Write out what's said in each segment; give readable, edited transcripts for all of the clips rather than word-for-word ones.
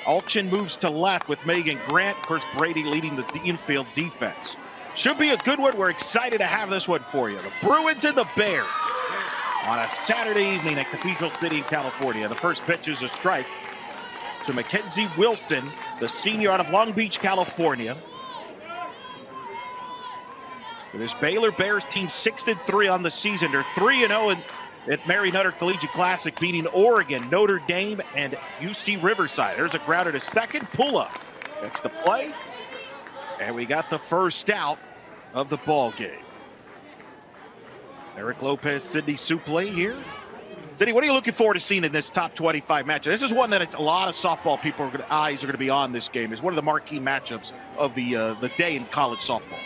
Alchin moves to left with Megan Grant. Of course, Brady leading the infield defense. Should be a good one. We're excited to have this one for you. The Bruins and the Bears on a Saturday evening at Cathedral City in California. The first pitch is a strike to Mackenzie Wilson, the senior out of Long Beach, California. For this Baylor Bears team, 6-3 on the season. They're 3-0 at Mary Nutter Collegiate Classic, beating Oregon, Notre Dame, and UC Riverside. There's a grounder to second, pull up. That's the play. And we got the first out of the ball game. Eric Lopez, Sydney Supley here. Sydney, what are you looking forward to seeing in this top 25 matchup? This is one that it's a lot of softball people eyes are going to be on this game. It's one of the marquee matchups of the day in college softball.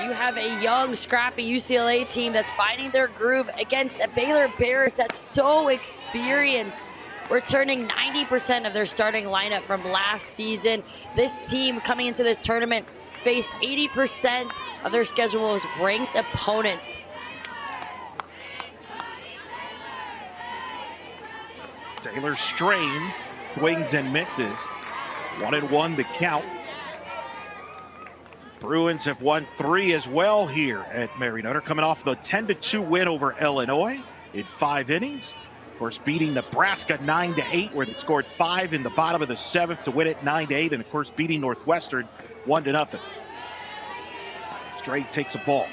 You have a young, scrappy UCLA team that's finding their groove against a Baylor Bears that's so experienced, returning 90% of their starting lineup from last season. This team coming into this tournament faced 80% of their schedule as ranked opponents. Taylor Strain swings and misses. 1-1 the count. Bruins have won 3 as well here at Mary Nutter, coming off the 10-2 win over Illinois in 5 innings. Of course, beating Nebraska 9-8, where they scored 5 in the bottom of the 7th to win it 9-8, and of course beating Northwestern 1-0. Strain takes a ball.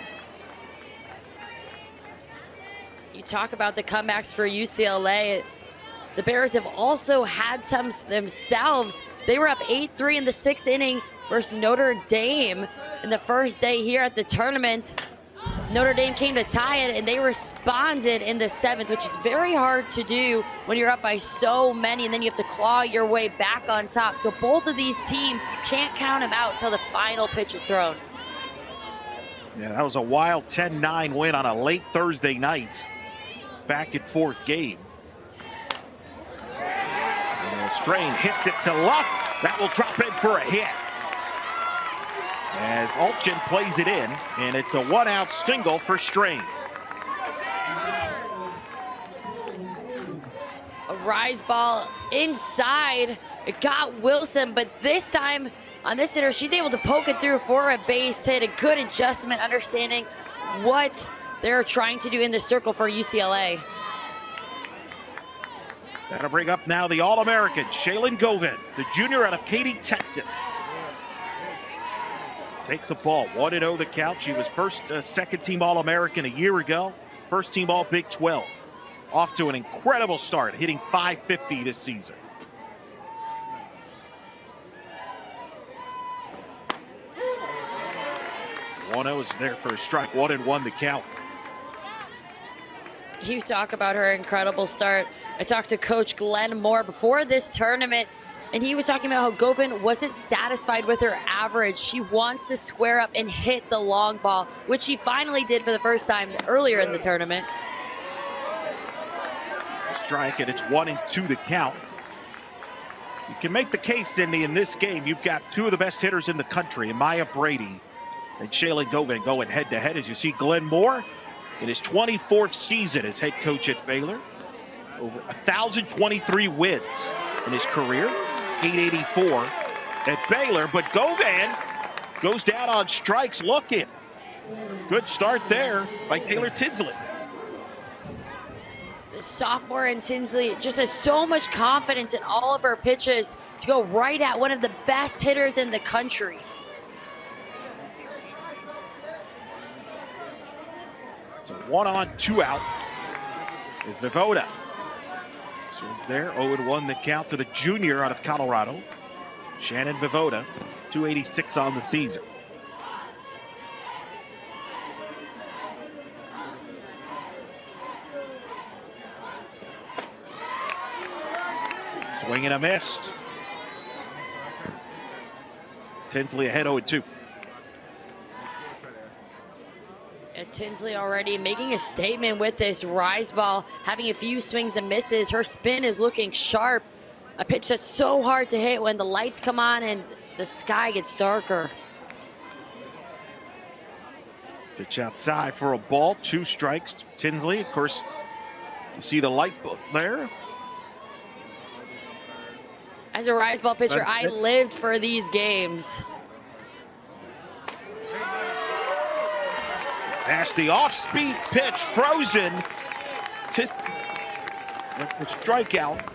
You talk about the comebacks for UCLA. The Bears have also had some themselves. They were up 8-3 in the 6th inning versus Notre Dame in the first day here at the tournament. Notre Dame came to tie it, and they responded in the 7th, which is very hard to do when you're up by so many, and then you have to claw your way back on top. So both of these teams, you can't count them out until the final pitch is thrown. Yeah, that was a wild 10-9 win on a late Thursday night, back at 4th game. Strain hits it to left. That will drop in for a hit. As Alchin plays it in, and it's a 1-out single for Strain. A rise ball inside. It got Wilson, but this time on this hitter, she's able to poke it through for a base hit. A good adjustment, understanding what they're trying to do in the circle for UCLA. That'll bring up now the All-American, Shaylin Govin, the junior out of Katy, Texas. Takes a ball, 1-0 the count. She was first second-team All-American a year ago, first-team All-Big 12. Off to an incredible start, hitting .550 this season. One-0 is there for a strike, 1-1 the count. You talk about her incredible start. I talked to Coach Glenn Moore before this tournament, and he was talking about how Govin wasn't satisfied with her average. She wants to square up and hit the long ball, which she finally did for the first time earlier in the tournament. Strike, and it's 1-2 the count. You can make the case, Cindy, in this game. You've got 2 of the best hitters in the country, Maya Brady and Shaylin Govin, going head-to-head. As you see, Glenn Moore in his 24th season as head coach at Baylor. Over 1,023 wins in his career, 884 at Baylor. But Govin goes down on strikes looking. Good start there by Taylor Tinsley. The sophomore in Tinsley just has so much confidence in all of her pitches to go right at one of the best hitters in the country. So 1-on, 2-out is Vivoda. So there, 0-1 the count to the junior out of Colorado, Shannon Vivoda, 286 on the season. Swing and a miss. Tinsley ahead 0-2. Tinsley already making a statement with this rise ball, having a few swings and misses. Her spin is looking sharp. A pitch that's so hard to hit when the lights come on and the sky gets darker. Pitch outside for a ball, 2 strikes. Tinsley, of course, you see the light there. As a rise ball pitcher, That's I it. lived for these games. Nasty off-speed pitch, frozen. Strikeout.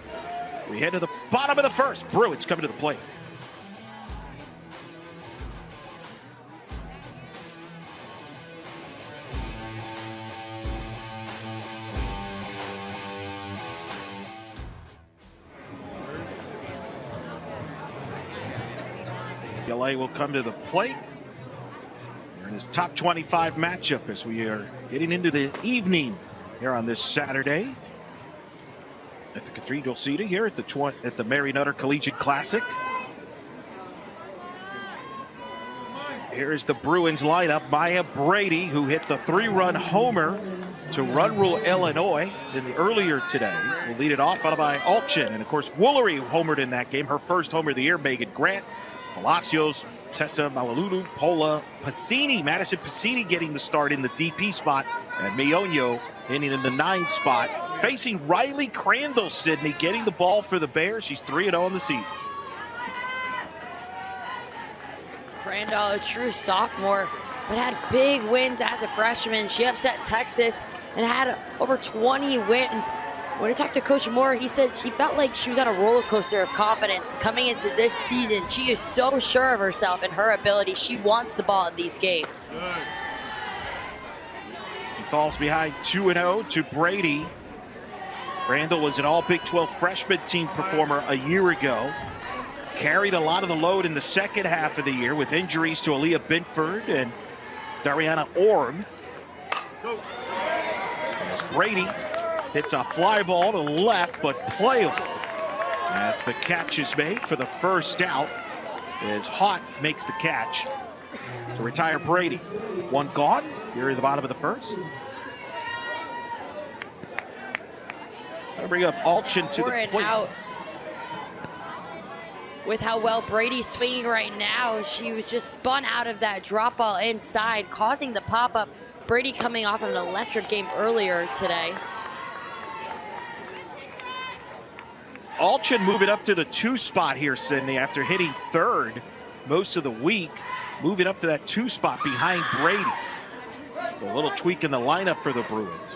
We head to the bottom of the first. Bruins coming to the plate. UCLA will come to the plate. We're in this top 25 matchup as we are getting into the evening here on this Saturday at the Cathedral Seating here at the Mary Nutter Collegiate Classic. Here's the Bruins lineup. Maya Brady, who hit the 3-run homer to run rule Illinois earlier today, will lead it off, followed by Alchin. And of course, Woolery homered in that game, her first homer of the year. Megan Grant, Palacios, Tessa Malululu, Paula Pacini, Madison Pacini getting the start in the DP spot, and Mioño hitting in the 9 spot. Facing Riley Crandall, Sydney, getting the ball for the Bears. She's 3-0 in the season. Crandall, a true sophomore, but had big wins as a freshman. She upset Texas and had over 20 wins. When I talked to Coach Moore, he said she felt like she was on a roller coaster of confidence coming into this season. She is so sure of herself and her ability. She wants the ball in these games. He falls behind 2-0 to Brady. Randall was an all Big 12 freshman team performer a year ago. Carried a lot of the load in the second half of the year with injuries to Aaliyah Binford and Dariana Orm. As Brady hits a fly ball to left, but playable. As the catch is made for the first out, as Haught makes the catch to retire Brady. One gone here at the bottom of the first. I'll bring up Alchin to the plate. Out. With how well Brady's swinging right now, she was just spun out of that drop ball inside, causing the pop-up. Brady coming off of an electric game earlier today. Alchin moving up to the 2 spot here, Sydney, after hitting 3rd most of the week. Moving up to that 2 spot behind Brady. A little tweak in the lineup for the Bruins.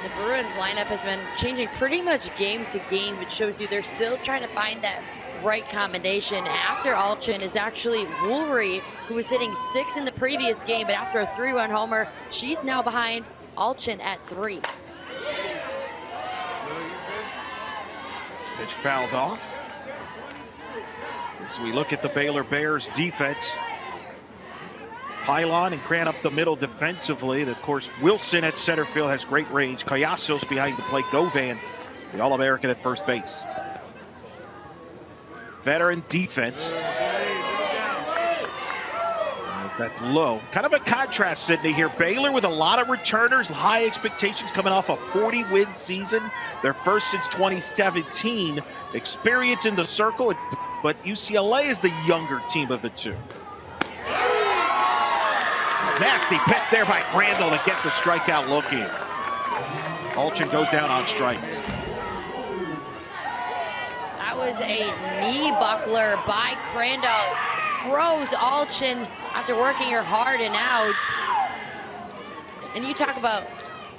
The Bruins lineup has been changing pretty much game to game, which shows you they're still trying to find that right combination. After Alchin is actually Woolery, who was hitting 6 in the previous game, but after a 3-run homer, she's now behind Alchin at 3. Pitch fouled off. As we look at the Baylor Bears defense, Pylon and Grant up the middle defensively. And of course, Wilson at center field has great range. Cayasos behind the plate. Govan, the All-American at first base. Veteran defense. That's low. Kind of a contrast, Sydney, here. Baylor with a lot of returners, high expectations coming off a 40-win season. Their first since 2017. Experience in the circle, but UCLA is the younger team of the two. Nasty pitch there by Crandall to get the strikeout look in. Alchin goes down on strikes. That was a knee buckler by Crandall. Froze Alchin after working her hard and out. And you talk about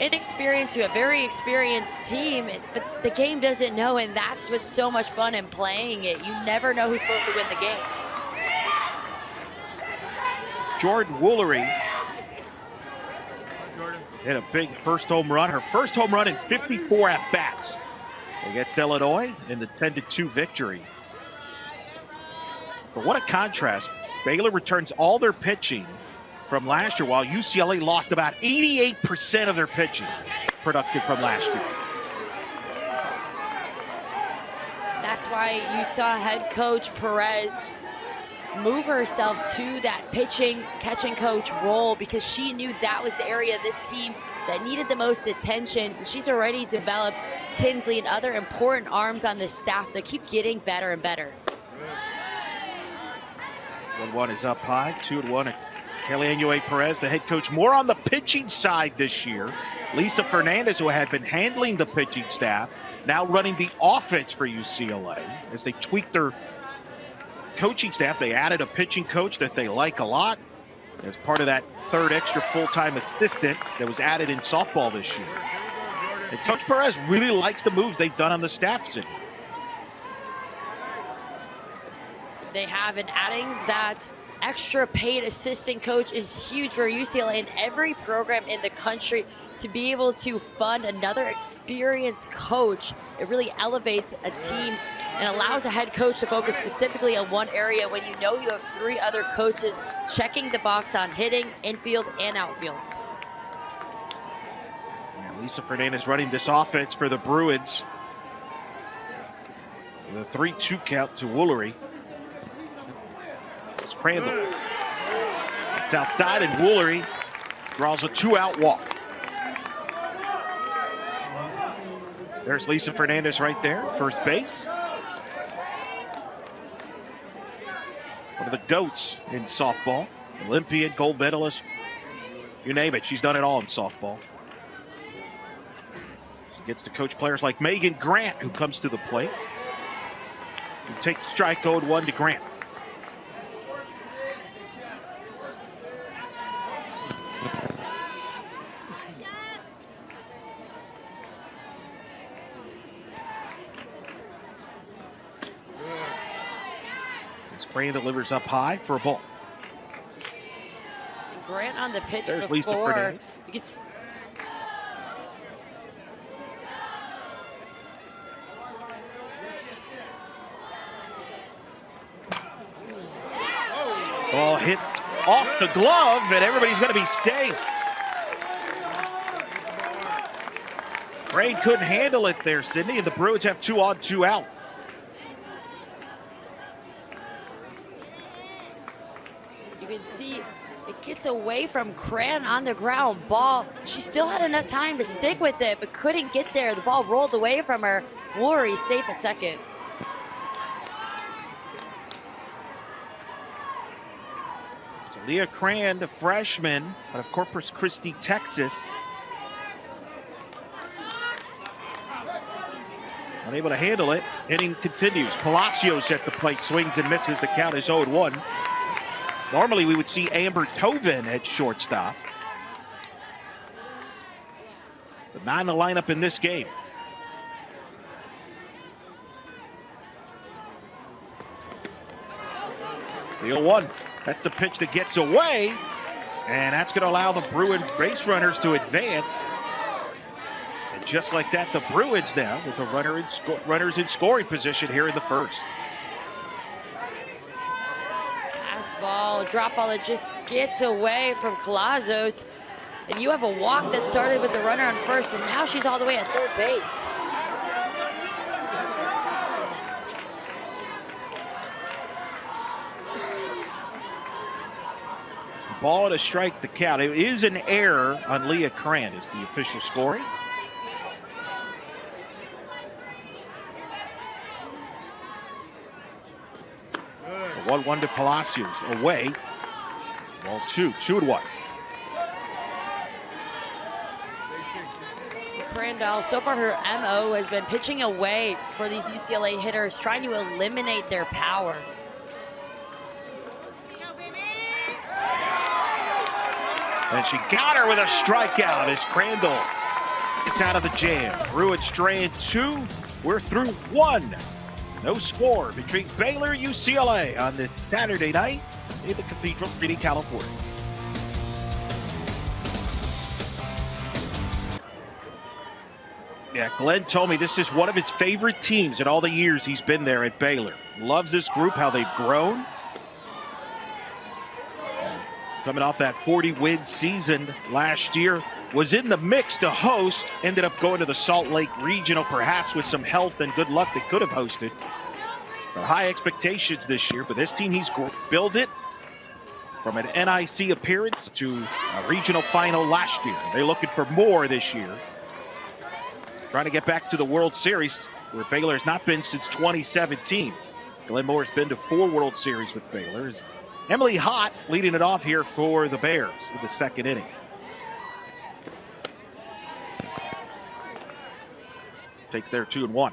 inexperienced to a very experienced team, but the game doesn't know, and that's what's so much fun in playing it. You never know who's supposed to win the game. Jordan Woolery hit a big first home run. Her first home run in 54 at-bats against Illinois in the 10-2 victory. But what a contrast. Baylor returns all their pitching from last year, while UCLA lost about 88% of their pitching productive from last year. That's why you saw head coach Perez move herself to that pitching, catching coach role, because she knew that was the area of this team that needed the most attention. She's already developed Tinsley and other important arms on this staff that keep getting better and better. 1-1 is up high, 2-1. Kelly Anue Perez, the head coach, more on the pitching side this year. Lisa Fernandez, who had been handling the pitching staff, now running the offense for UCLA. As they tweaked their coaching staff, they added a pitching coach that they like a lot as part of that third extra full-time assistant that was added in softball this year. And Coach Perez really likes the moves they've done on the staff, Sydney. They have, and adding that extra paid assistant coach is huge for UCLA and every program in the country. To be able to fund another experienced coach, it really elevates a team and allows a head coach to focus specifically on one area when you know you have 3 other coaches checking the box on hitting, infield, and outfield. Yeah, Lisa Fernandez running this offense for the Bruins. The 3-2 count to Woolery. It's Crandall. It's outside, and Woolery draws a 2-out walk. There's Lisa Fernandez right there, first base. One of the GOATs in softball. Olympian, gold medalist, you name it. She's done it all in softball. She gets to coach players like Megan Grant, who comes to the plate. He takes strike 0-1 to Grant. Crane delivers up high for a ball. And Grant on the pitch. There's before. Lisa Fernandez. You could Ball hit off the glove, and everybody's going to be safe. Crane couldn't handle it there, Sydney, and the Bruins have 2 on, 2 out. You can see it gets away from Cran on the ground. Ball, she still had enough time to stick with it, but couldn't get there. The ball rolled away from her. Woolery safe at second. So Leah Cran, the freshman out of Corpus Christi, Texas. Unable to handle it. Inning continues. Palacios at the plate, swings and misses. The count is 0-1. Normally, we would see Amber Tovin at shortstop, but not in the lineup in this game. The 0-1. That's a pitch that gets away, and that's going to allow the Bruin base runners to advance. And just like that, the Bruins now with the runners in scoring position here in the first. Ball, drop ball that just gets away from Colazos. And you have a walk that started with the runner on first, and now she's all the way at third base. Ball to strike the count. It is an error on Leah Cran is the official scoring. The 1-1 to Palacios. Away. Ball 2-1. Crandall, so far her MO has been pitching away for these UCLA hitters, trying to eliminate their power. And she got her with a strikeout as Crandall gets out of the jam. Bruins straying 2. We're through 1. No score between Baylor and UCLA on this Saturday night in the Cathedral City, California. Yeah, Glenn told me this is one of his favorite teams in all the years he's been there at Baylor. Loves this group, how they've grown. Coming off that 40-win season last year, was in the mix to host, ended up going to the Salt Lake Regional, perhaps with some health and good luck they could have hosted. But high expectations this year, but this team, he's built it from an NIC appearance to a regional final last year. They're looking for more this year. Trying to get back to the World Series, where Baylor has not been since 2017. Glenn Moore's been to 4 World Series with Baylor. Emily Hott leading it off here for the Bears in the second inning. takes their 2-1.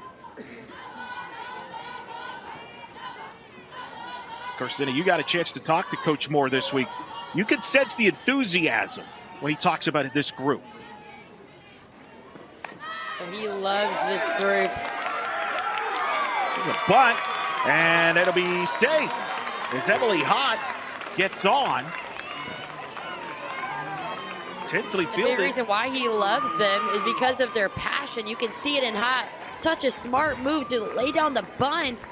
Of course, Cindy, you got a chance to talk to Coach Moore this week. You can sense the enthusiasm when he talks about this group. He loves this group. A bunt, and it'll be safe as Emily Hott gets on. Tinsley The fielded. big reason why he loves them is because of their passion. You can see it in Hott. Such a smart move to lay down the bunt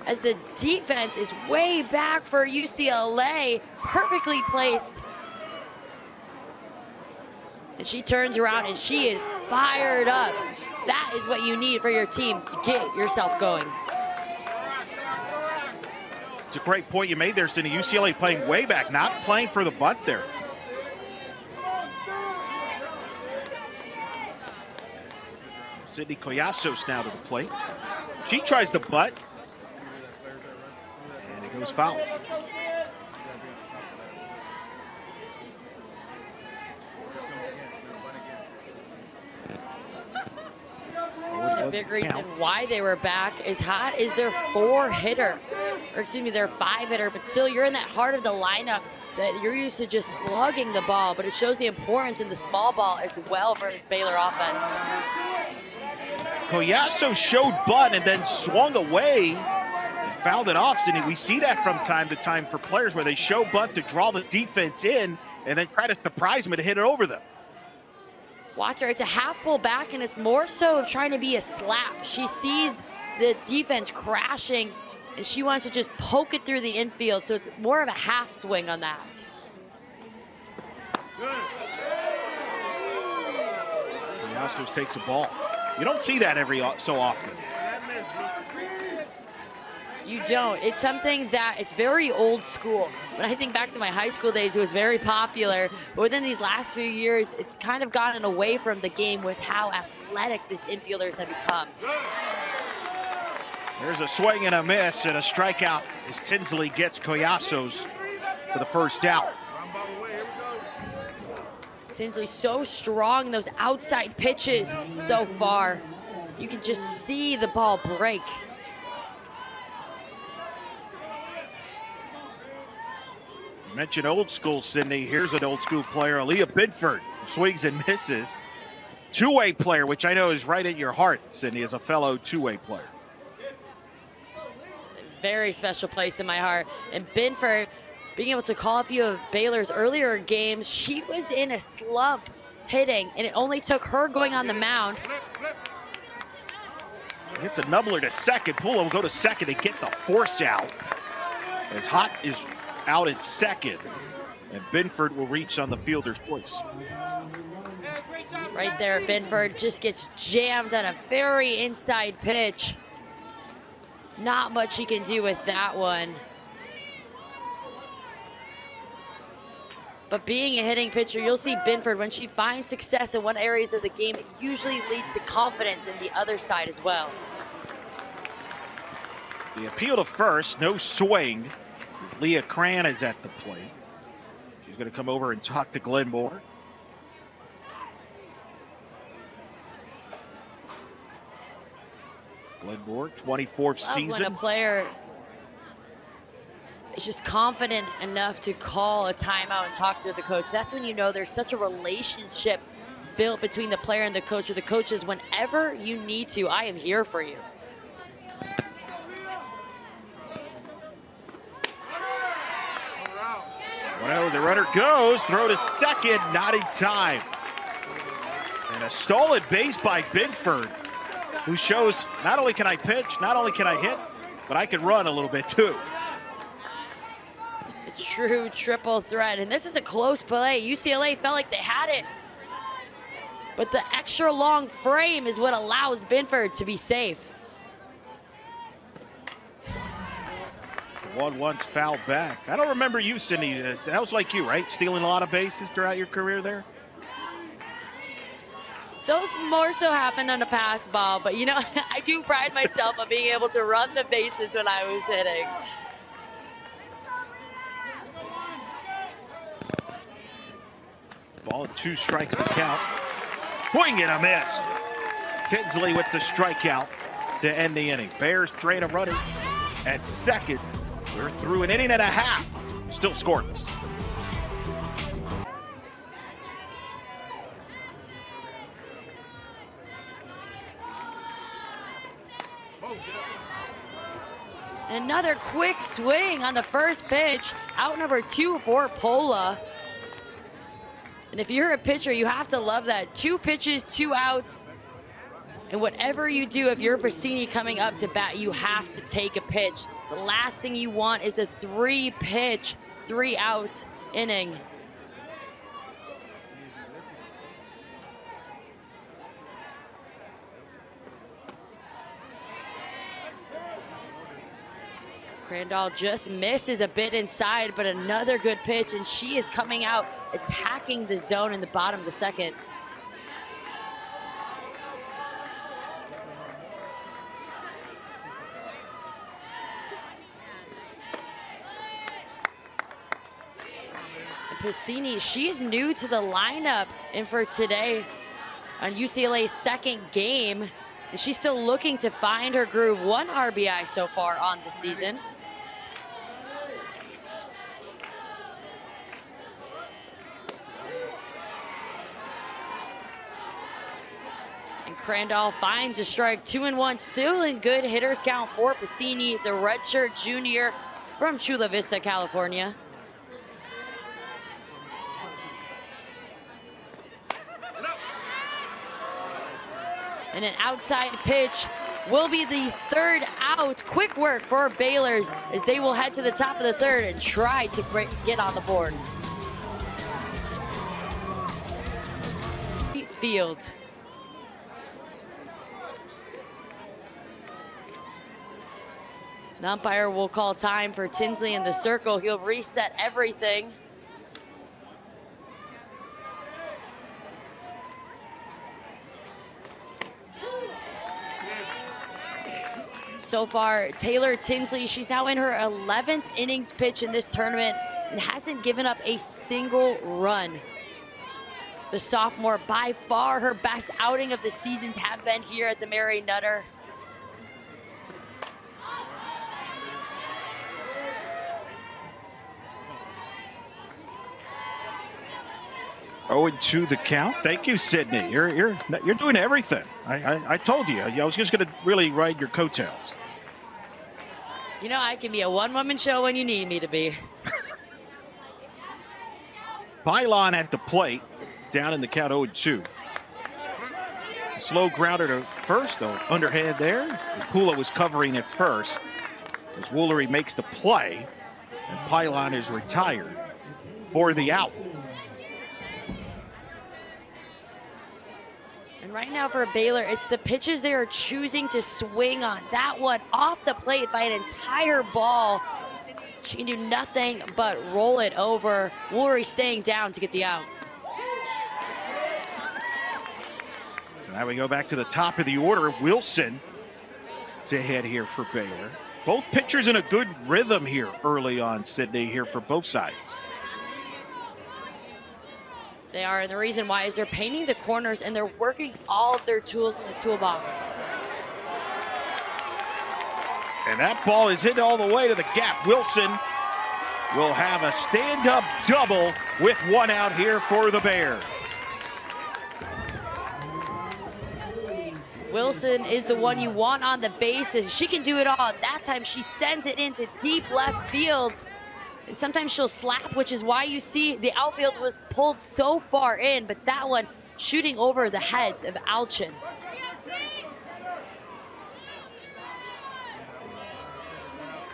as the defense is way back for UCLA. Perfectly placed. And she turns around and she is fired up. That is what you need for your team to get yourself going. It's a great point you made there, Cindy. UCLA playing way back, not playing for the bunt there. Sydney Collasos now to the plate. She tries the butt, and it goes foul. A big reason why they were back is Hott is their 4-hitter, or excuse me, their 5-hitter, but still you're in that heart of the lineup that you're used to just slugging the ball, but it shows the importance in the small ball as well for this Baylor offense. Collazo showed butt and then swung away and fouled it off. Cindy, we see that from time to time for players where they show butt to draw the defense in and then try to surprise them and hit it over them. Watch her, it's a half pull back, and it's more so of trying to be a slap. She sees the defense crashing, and she wants to just poke it through the infield, so it's more of a half swing on that. Collazo takes a ball. You don't see that every so often. You don't. It's something that it's very old school. When I think back to my high school days, it was very popular. But within these last few years, it's kind of gotten away from the game with how athletic these infielders have become. There's a swing and a miss and a strikeout as Tinsley gets Collasos for the first out. Tinsley so strong in those outside pitches so far. You can just see the ball break. You mentioned old school, Sydney. Here's an old school player, Aaliyah Binford, swings and misses. Two-way player, which I know is right at your heart, Sydney, as a fellow two-way player. Very special place in my heart. And Binford, being able to call a few of Baylor's earlier games, she was in a slump hitting, and it only took her going on the mound. Hits a nubbler to second. Pula will go to second and get the force out. As Hott is out at second, and Binford will reach on the fielder's choice. Right there, Binford just gets jammed on a very inside pitch. Not much he can do with that one. But being a hitting pitcher, you'll see Binford, when she finds success in one areas of the game, it usually leads to confidence in the other side as well. The appeal to first, no swing. Leah Cran is at the plate. She's going to come over and talk to Glenn Moore. Glenn Moore, 24th season. When a player is just confident enough to call a timeout and talk to the coach, that's when you know there's such a relationship built between the player and the coach, or the coach is, whenever you need to, I am here for you. Well, the runner goes, throw to second, not in time. And a stolen base by Binford, who shows not only can I pitch, not only can I hit, but I can run a little bit too. A true triple threat, and this is a close play. UCLA felt like they had it, but the extra long frame is what allows Binford to be safe. 1-1's foul back. I don't remember you, Sydney. That was like you, right? Stealing a lot of bases throughout your career there? Those more so happened on a pass ball, but you know, I do pride myself on being able to run the bases when I was hitting. Ball 2 strikes to count. Swing and a miss. Tinsley with the strikeout to end the inning. Bears train a runner at second. We're through an inning and a half. Still scoreless. Another quick swing on the first pitch. Out number 2 for Pola. And if you're a pitcher, you have to love that. 2 pitches, 2 outs. And whatever you do, if you're Bassini coming up to bat, you have to take a pitch. The last thing you want is a 3-pitch, 3-out inning. Crandall just misses a bit inside, but another good pitch, and she is coming out, attacking the zone in the bottom of the second. Bassini, she's new to the lineup, and for today on UCLA's second game, and she's still looking to find her groove. 1 RBI so far on the season. And Crandall finds a strike, 2-1, still in good hitters count for Bassini, the redshirt junior from Chula Vista, California. And an outside pitch will be the 3rd out. Quick work for Baylor's as they will head to the top of the 3rd and try to get on the board. Field. The umpire will call time for Tinsley in the circle. He'll reset everything. So far, Taylor Tinsley, she's now in her 11th innings pitch in this tournament and hasn't given up a single run. The sophomore, by far her best outing of the seasons have been here at the Mary Nutter. Oh, and 2 the count. Thank you, Sydney. You're doing everything. I told you. I was just going to really ride your coattails. You know, I can be a one-woman show when you need me to be. Pylon at the plate, down in the count 0-2. Slow grounder to first, though, underhand there. Pula was covering at first as Woolery makes the play, and Pylon is retired for the out. And right now for Baylor, it's the pitches they are choosing to swing on. That one off the plate by an entire ball. She can do nothing but roll it over. Woolery staying down to get the out. Now we go back to the top of the order. Wilson to hit here for Baylor. Both pitchers in a good rhythm here early on, Sydney, here for both sides. They are, and the reason why is they're painting the corners and they're working all of their tools in the toolbox. And that ball is hit all the way to the gap. Wilson will have a stand-up double with 1 out here for the Bears. Wilson is the one you want on the bases. She can do it all. That time she sends it into deep left field. And sometimes she'll slap, which is why you see the outfield was pulled so far in, but that one shooting over the heads of Alchin.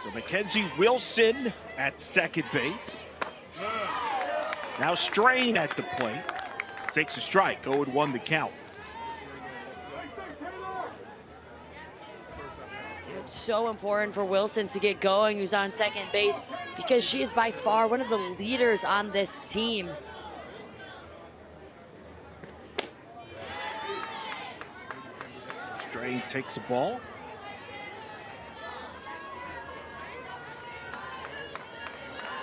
So Mackenzie Wilson at second base. Now Strain at the plate. Takes a strike, 0-1 the count. It's so important for Wilson to get going, who's on second base, because she is by far one of the leaders on this team. Strain takes a ball.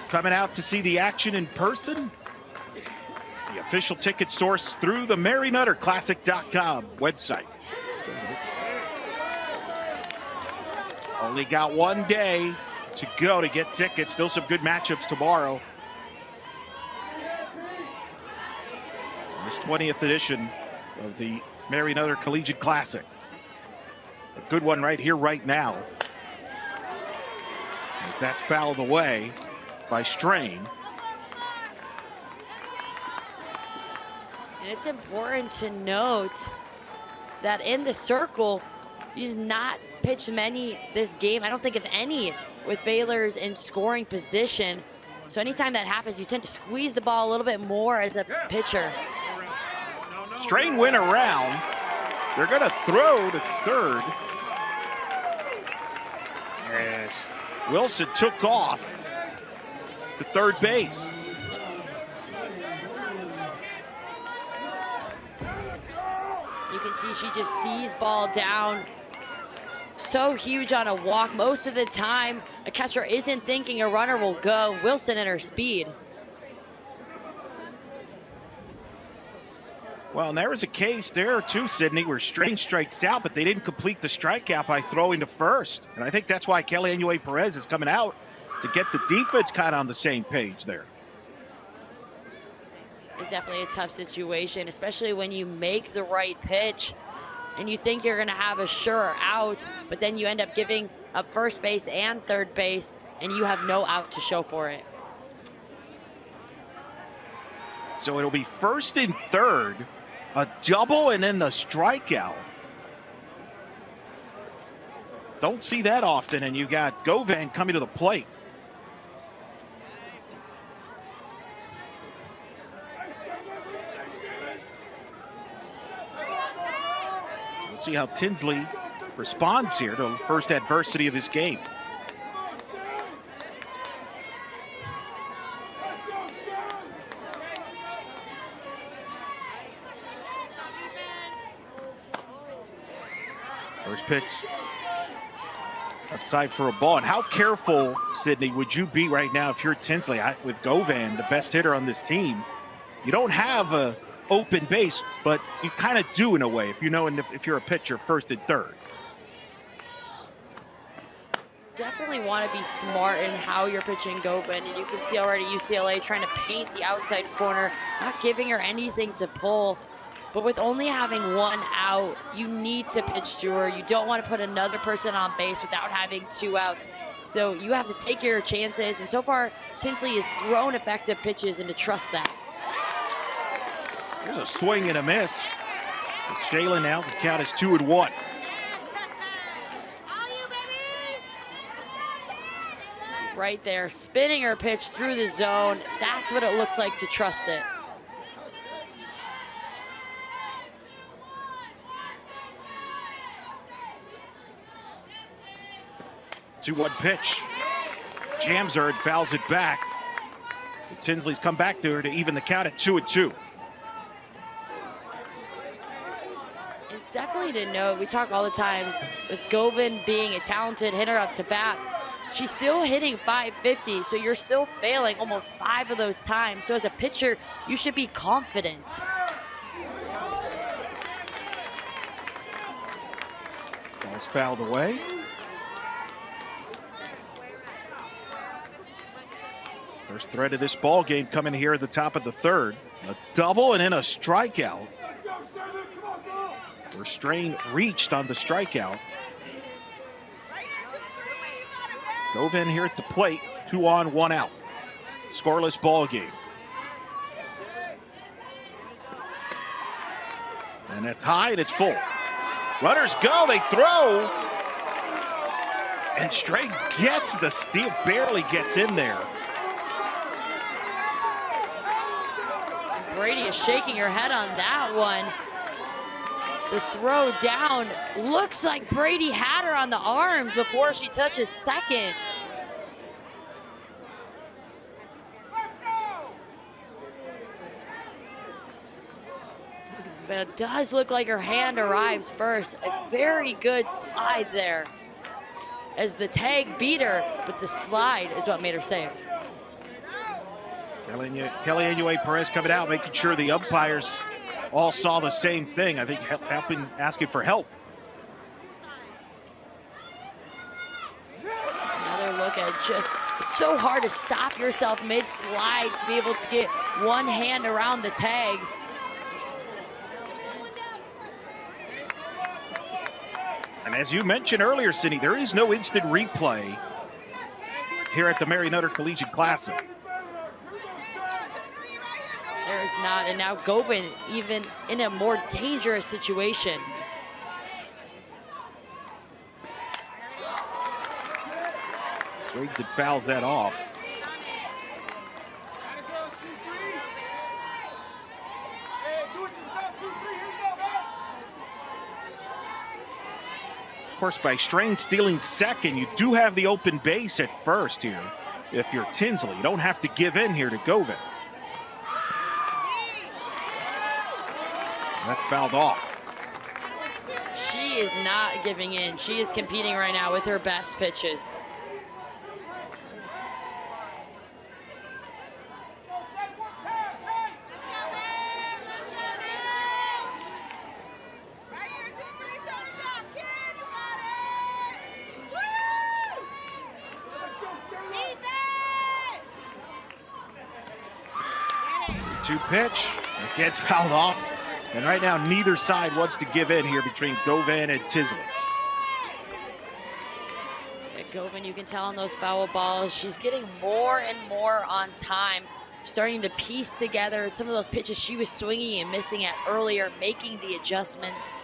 Coming out to see the action in person, the official ticket source through the MaryNutterClassic.com website. Only got one day to go to get tickets. Still some good matchups tomorrow. This 20th edition of the Mary Noether Collegiate Classic. A good one right here, right now. If that's fouled away by Strain. And it's important to note that in the circle, he's not pitched many this game. I don't think of any with Baylor's in scoring position. So anytime that happens, you tend to squeeze the ball a little bit more as a pitcher. Strain went around. They're going to throw to third. As Wilson took off to third base. You can see she just sees ball down. So huge on a walk. Most of the time, a catcher isn't thinking a runner will go. Wilson and her speed. Well, and there was a case there too, Sydney, where Strain strikes out, but they didn't complete the strikeout by throwing to first. And I think that's why Kelly Anue Perez is coming out to get the defense kind of on the same page there. It's definitely a tough situation, especially when you make the right pitch and you think you're going to have a sure out, but then you end up giving up first base and third base, and you have no out to show for it. So it'll be first and third, a double, and then the strikeout. Don't see that often, and you got Govan coming to the plate. So let's see how Tinsley responds here to the first adversity of this game. First pitch outside for a ball. And how careful, Sydney, would you be right now if you're Tinsley with Govan, the best hitter on this team? You don't have a open base, but you kind of do in a way if you know if you're a pitcher first and third. Definitely want to be smart in how you're pitching Govan, and you can see already UCLA trying to paint the outside corner, not giving her anything to pull. But with only having one out, you need to pitch to her. You don't want to put another person on base without having two outs. So you have to take your chances. And so far, Tinsley has thrown effective pitches, and to trust that. There's a swing and a miss. Shaylin now, the count is 2-1. She's right there, spinning her pitch through the zone. That's what it looks like to trust it. 2-1 pitch. Jams her and fouls it back. So Tinsley's come back to her to even the count at 2-2. It's definitely to note, we talk all the time with Govan being a talented hitter up to bat. She's still hitting .550, so you're still failing almost 5 of those times. So as a pitcher, you should be confident. Ball's fouled away. First threat of this ball game coming here at the top of the third. A double and then a strikeout. Where Strain reached on the strikeout. Govan here at the plate. 2 on, 1 out. Scoreless ball game. And it's high and it's full. Runners go, they throw. And Strain gets the steal, barely gets in there. Brady is shaking her head on that one. The throw down looks like Brady had her on the arms before she touches second. But it does look like her hand arrives first. A very good slide there. As the tag beat her, but the slide is what made her safe. Kelly Anue Perez coming out, making sure the umpires all saw the same thing. I think asking for help Look at just, it's so hard to stop yourself mid-slide to be able to get one hand around the tag. And as you mentioned earlier, Cindy, there is no instant replay here at the Mary Nutter Collegiate Classic. There is not, and now Govan even in a more dangerous situation. Swings and fouls that off. Of course, by Strain stealing second, you do have the open base at first here. If you're Tinsley, you don't have to give in here to Govan. That's fouled off. She is not giving in. She is competing right now with her best pitches. Two pitch, it gets fouled off. And right now, neither side wants to give in here between Govan and Tinsley. Yeah, Govan, you can tell on those foul balls, she's getting more and more on time, starting to piece together some of those pitches she was swinging and missing at earlier, making the adjustments.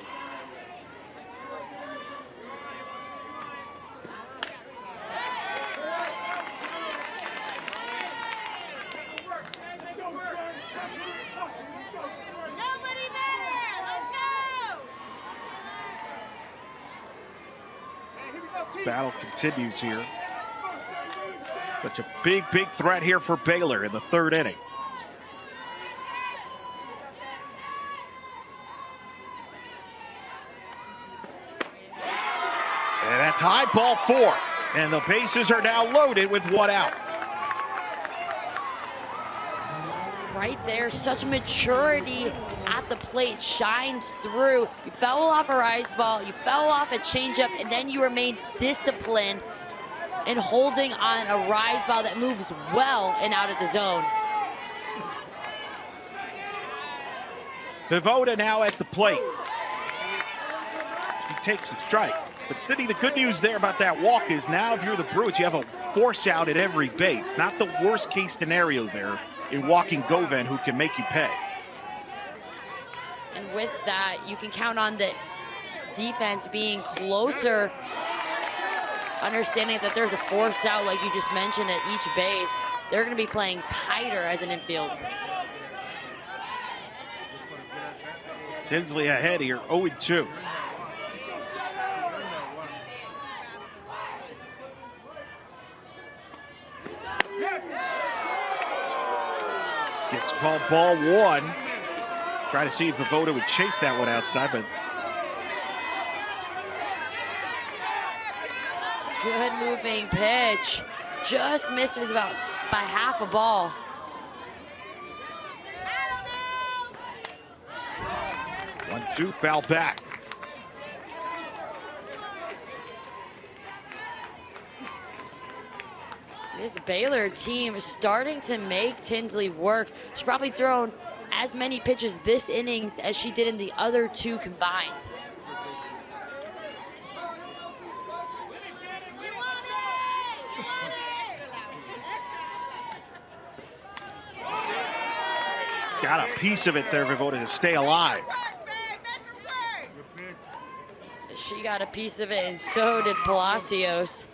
This battle continues here. Such a big threat here for Baylor in the third inning. And that's high, ball four. And the bases are now loaded with one out. Right there, such maturity at the plate shines through. You foul off a rise ball, you foul off a changeup, and then you remain disciplined in holding on a rise ball that moves well and out of the zone. Vivoda now at the plate. She takes the strike. But Cindy, the good news there about that walk is now if you're the Bruins, you have a force out at every base. Not the worst case scenario there in walking Govan, who can make you pay. And with that, you can count on the defense being closer, understanding that there's a force out, like you just mentioned, at each base. They're going to be playing tighter as an infield. Tinsley ahead here, 0-2. Gets called ball one. Try to see if Vivoda would chase that one outside, but good moving pitch. Just misses by half a ball. 1-2, foul back. This Baylor team is starting to make Tinsley work. She's probably thrown as many pitches this innings as she did in the other two combined. Got a piece of it there, Vivoda, to stay alive. She got a piece of it, and so did Palacios.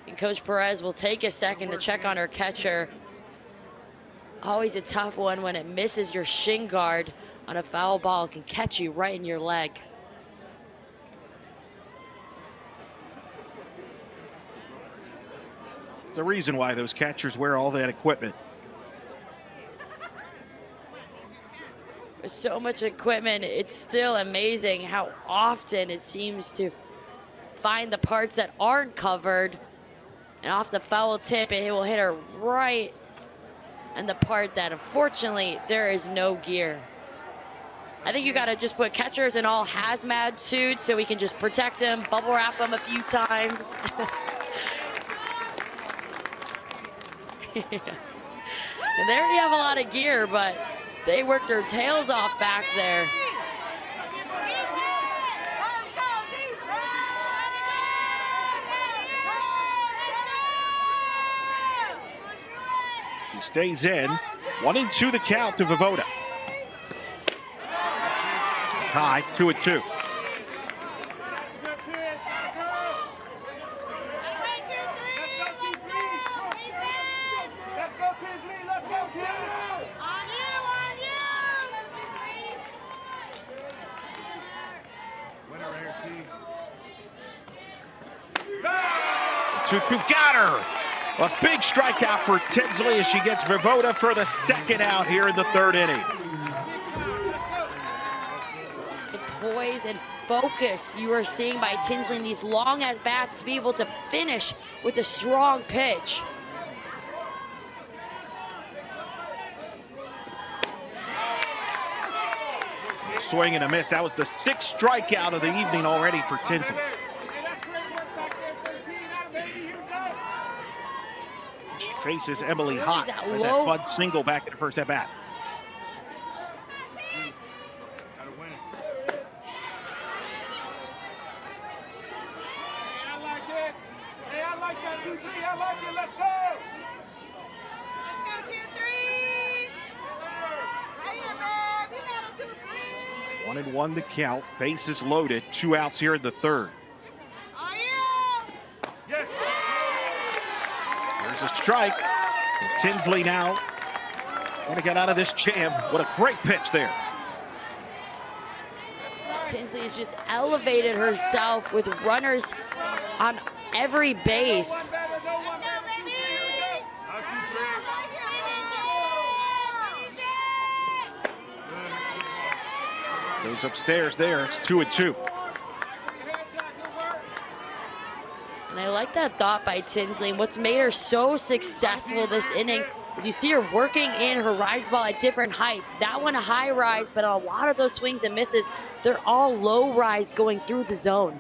And Coach Perez will take a second to check on her catcher. Always a tough one when it misses your shin guard on a foul ball. It can catch you right in your leg. It's the reason why those catchers wear all that equipment. With so much equipment, it's still amazing how often it seems to find the parts that aren't covered. And off the foul tip, it will hit her right in the part that, unfortunately, there is no gear. I think you got to just put catchers in all hazmat suits so we can just protect them, bubble wrap them a few times. And they already have a lot of gear, but they worked their tails off back there. She stays in. 1-2 the count to Vivoda. Tie 2-2. Tutu got her. A big strikeout for Tinsley as she gets Vivoda for the second out here in the third inning. The poise and focus you are seeing by Tinsley in these long at-bats to be able to finish with a strong pitch. Swing and a miss. That was the 6th strikeout of the evening already for Tinsley. She faces Emily Hott with that bunt single back in the first at-bat. I like that 2-3. I like it. Let's go. Let's go 2-3. 1-1 the count. Bases loaded. 2 outs here in the third. Yes. There's a strike. And Tinsley now want to get out of this jam. What a great pitch there. Tinsley has just elevated herself with runners on every base. Goes upstairs there. It's 2-2. And I like that thought by Tinsley. And what's made her so successful this inning is you see her working in her rise ball at different heights. That one a high rise, but a lot of those swings and misses, they're all low rise going through the zone.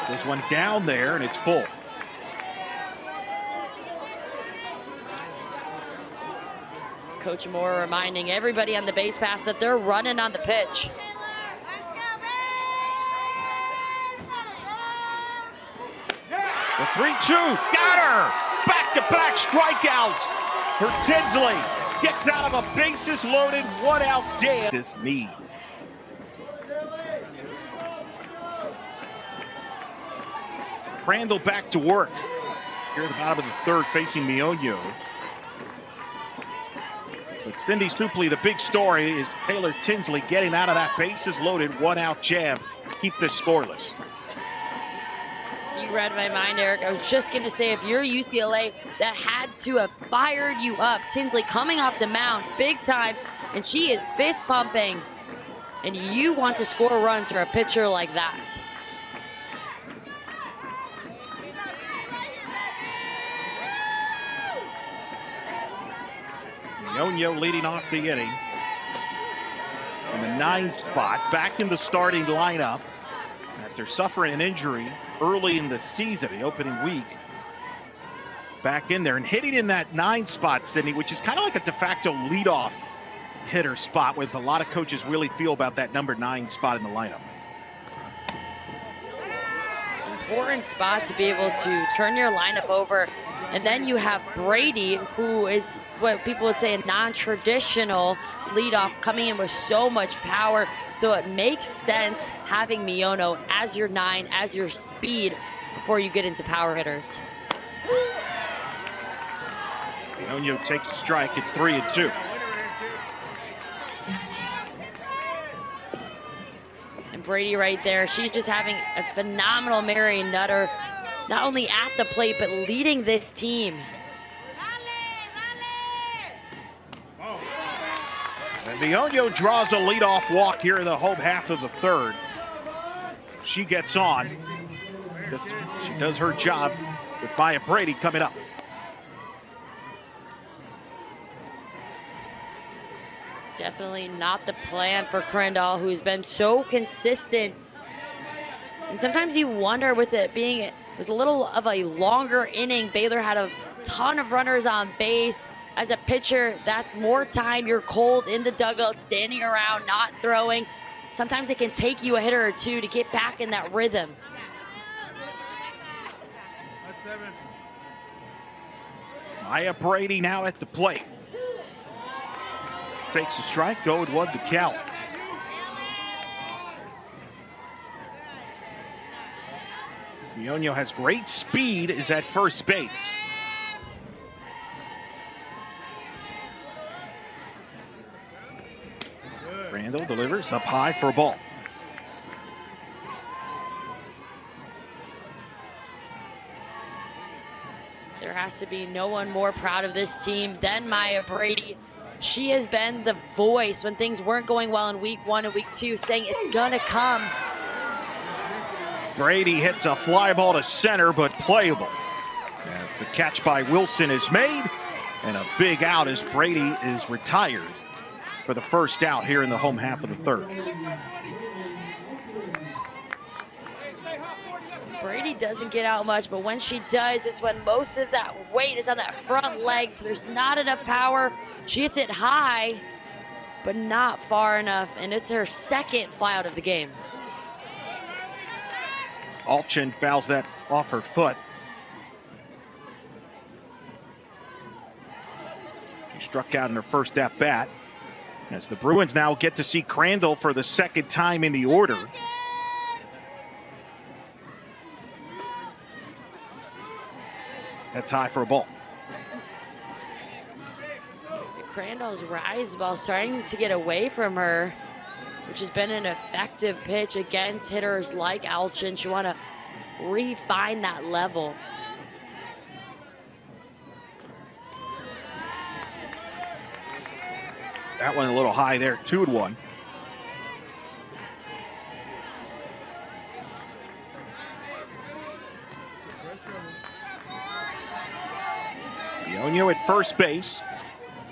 There's one down there, and it's full. Coach Moore reminding everybody on the base pass that they're running on the pitch. The 3-2, got her! Back-to-back strikeouts for Tinsley. Gets out of a bases-loaded, one-out jam. This needs. Crandall back to work. Here at the bottom of the third, facing Miono. But Cindy Supley, the big story is Taylor Tinsley getting out of that bases-loaded, one-out jam. Keep this scoreless. You read my mind, Eric. I was just going to say, if you're UCLA, that had to have fired you up. Tinsley coming off the mound big time, and she is fist pumping. And you want to score runs for a pitcher like that. Miono leading off the inning in the 9th spot, back in the starting lineup after suffering an injury early in the season, the opening week. Back in there and hitting in that 9th spot, Sydney, which is kind of like a de facto leadoff hitter spot with a lot of coaches really feel about that number 9 spot in the lineup. It's an important spot to be able to turn your lineup over. And then you have Brady, who is what people would say a non-traditional leadoff, coming in with so much power. So it makes sense having Miono as your 9, as your speed before you get into power hitters. Miono takes a strike. It's 3-2. And Brady right there, she's just having a phenomenal Mary Nutter, not only at the plate, but leading this team. And Miono draws a leadoff walk here in the home half of the third. She gets on. She does her job with Maya Brady coming up. Definitely not the plan for Crandall, who's been so consistent. And sometimes you wonder, with it being It was a little of a longer inning. Baylor had a ton of runners on base. As a pitcher, that's more time. You're cold in the dugout, standing around, not throwing. Sometimes it can take you a hitter or two to get back in that rhythm. Maya Brady now at the plate. Takes a strike, 0-1 the count. Mioño has great speed, is at first base. Randall delivers up high for a ball. There has to be no one more proud of this team than Maya Brady. She has been the voice when things weren't going well in week 1 and week 2, saying it's gonna come. Brady hits a fly ball to center, but playable. As the catch by Wilson is made, and a big out as Brady is retired for the first out here in the home half of the third. Brady doesn't get out much, but when she does, it's when most of that weight is on that front leg, so there's not enough power. She hits it high, but not far enough, and it's her second flyout of the game. Alchin fouls that off her foot. She struck out in her first at-bat. As the Bruins now get to see Crandall for the second time in the order. That's high for a ball. Crandall's rise ball starting to get away from her, which has been an effective pitch against hitters like Alchin. She want to refine that level. That one a little high there, 2-1. Mioño at first base.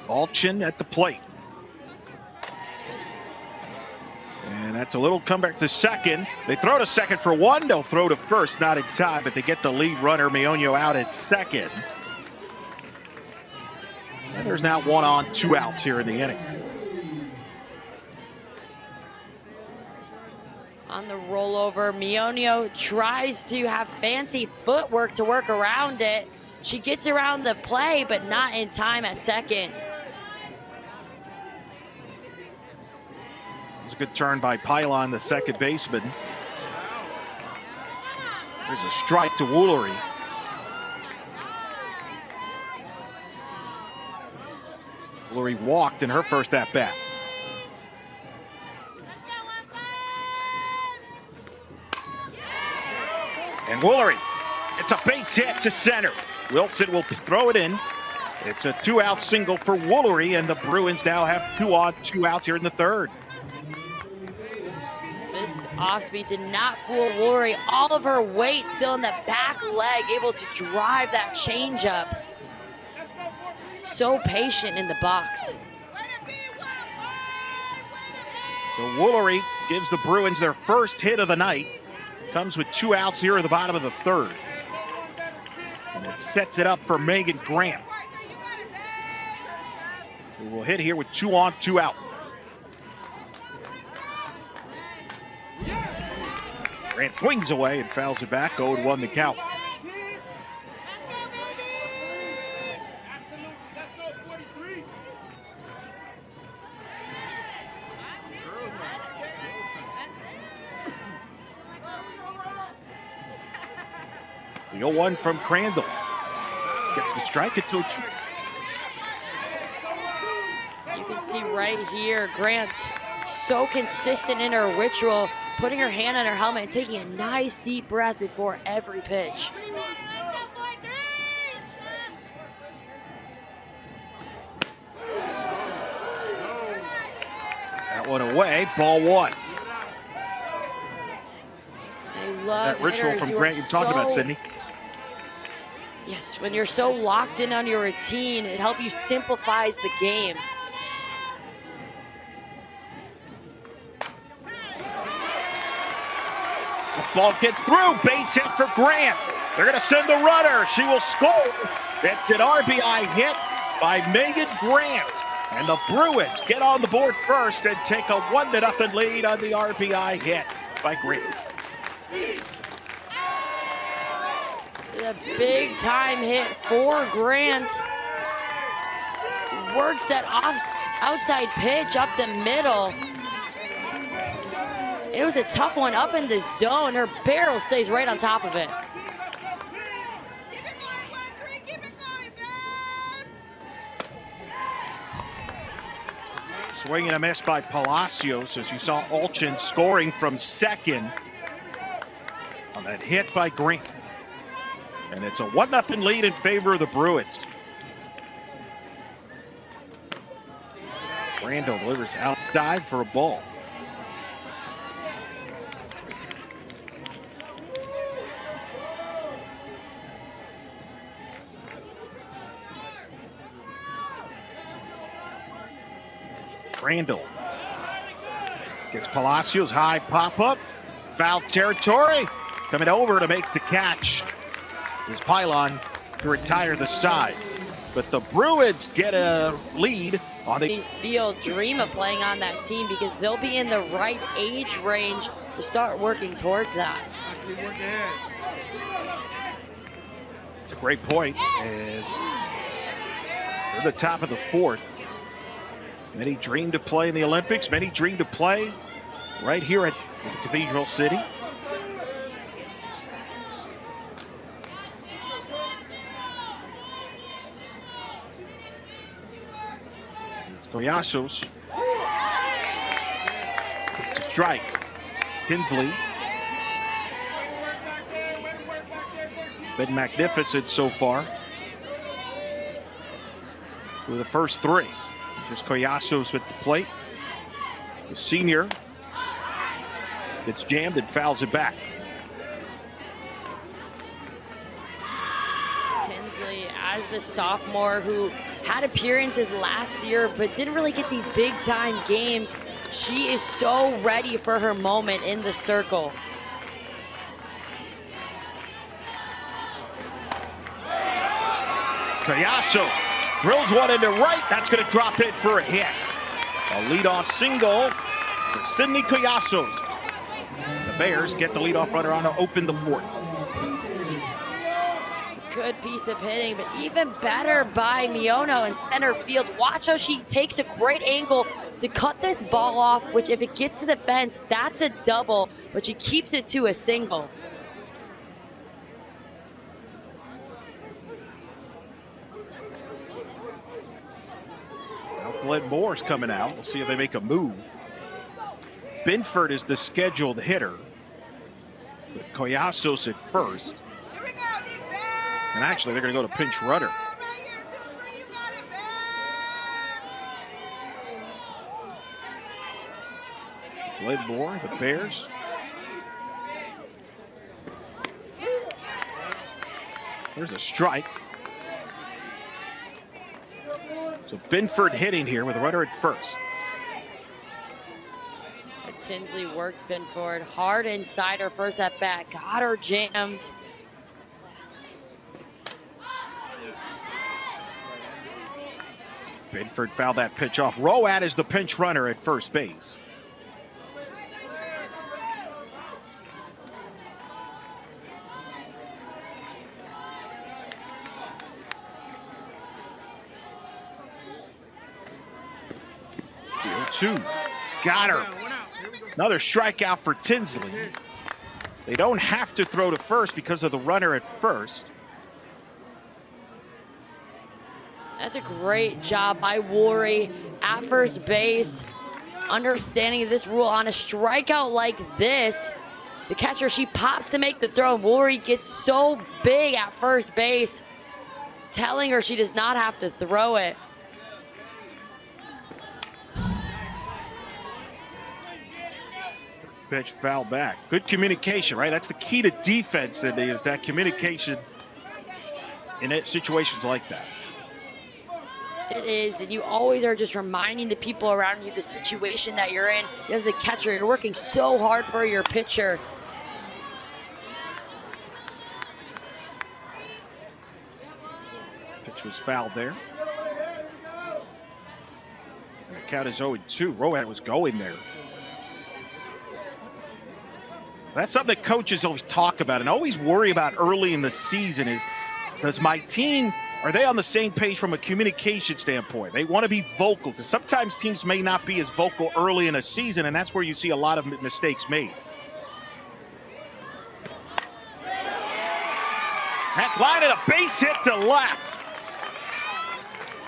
Alchin at the plate. And that's a little comeback to second. They throw to second for one. They'll throw to first, not in time, but they get the lead runner, Mioño, out at second. And there's now 1 on, 2 outs here in the inning. On the rollover, Mioño tries to have fancy footwork to work around it. She gets around the play, but not in time at second. It's a good turn by Pylon, the second baseman. There's a strike to Woolery. Woolery walked in her first at-bat. And Woolery, it's a base hit to center. Wilson will throw it in. It's a 2-out single for Woolery, and the Bruins now have 2 on, 2 outs here in the third. This off-speed did not fool Woolery. All of her weight still in the back leg, able to drive that changeup. So patient in the box. So Woolery gives the Bruins their first hit of the night. Comes with 2 outs here at the bottom of the third. And it sets it up for Megan Grant, who will hit here with 2 on, 2 out. Grant swings away and fouls it back, 0-1 the count. The 0-1 from Crandall. Gets the strike at 2-2. You can see right here, Grant so consistent in her ritual, putting her hand on her helmet and taking a nice deep breath before every pitch. That one away, ball 1. I love That ritual hitters from who Grant are you're talking about, Sydney. Yes, when you're so locked in on your routine, it helps you simplifies the game. Ball gets through, base hit for Grant. They're going to send the runner. She will score. It's an RBI hit by Megan Grant. And the Bruins get on the board first and take a 1-0 lead on the RBI hit by Grant. It's a big time hit for Grant. Works that outside pitch up the middle. It was a tough one up in the zone. Her barrel stays right on top of it. Swing and a miss by Palacios as you saw Olchin scoring from second on that hit by Green. And it's a 1-0 lead in favor of the Bruins. Randall delivers outside for a ball. Randall gets Palacios, high pop-up, foul territory. Coming over to make the catch is Pylon to retire the side. But the Bruins get a lead on the Field dream of playing on that team because they'll be in the right age range to start working towards that. It's a great point as they're the top of the fourth. Many dream to play in the Olympics. Many dream to play right here at the Cathedral City. It's Collasos. It's a strike. Tinsley. Been magnificent so far through the first three. There's Collasos at the plate. The senior gets jammed and fouls it back. Tinsley, as the sophomore who had appearances last year but didn't really get these big time games, she is so ready for her moment in the circle. Collasos drills one into right. That's going to drop in for a hit. A leadoff single for Sydney Collasos. The Bears get the leadoff runner on to open the fourth. Good piece of hitting, but even better by Miono in center field. Watch how she takes a great angle to cut this ball off, which if it gets to the fence, that's a double, but she keeps it to a single. Glenn Moore's coming out. We'll see if they make a move. Binford is the scheduled hitter with Collasos at first. And actually, they're going to go to pinch runner. Glenn Moore, the Bears. There's a strike. So Binford hitting here with a runner at first. And Tinsley worked Binford hard inside her first at bat. Got her jammed. Binford fouled that pitch off. Roat is the pinch runner at first base. Two. Got her. Another strikeout for Tinsley. They don't have to throw to first because of the runner at first. That's a great job by Worry at first base. Understanding this rule on a strikeout like this, the catcher, she pops to make the throw, and Worry gets so big at first base, telling her she does not have to throw it. Pitch foul back. Good communication, right? That's the key to defense, and is that communication in situations like that. It is, and you always are just reminding the people around you the situation that you're in. As a catcher, you're working so hard for your pitcher. Pitch was fouled there. And the count is 0-2. Rowan was going there. That's something that coaches always talk about and always worry about early in the season is, does my team, are they on the same page from a communication standpoint? They want to be vocal because sometimes teams may not be as vocal early in a season, and that's where you see a lot of mistakes made. That's line and a base hit to left.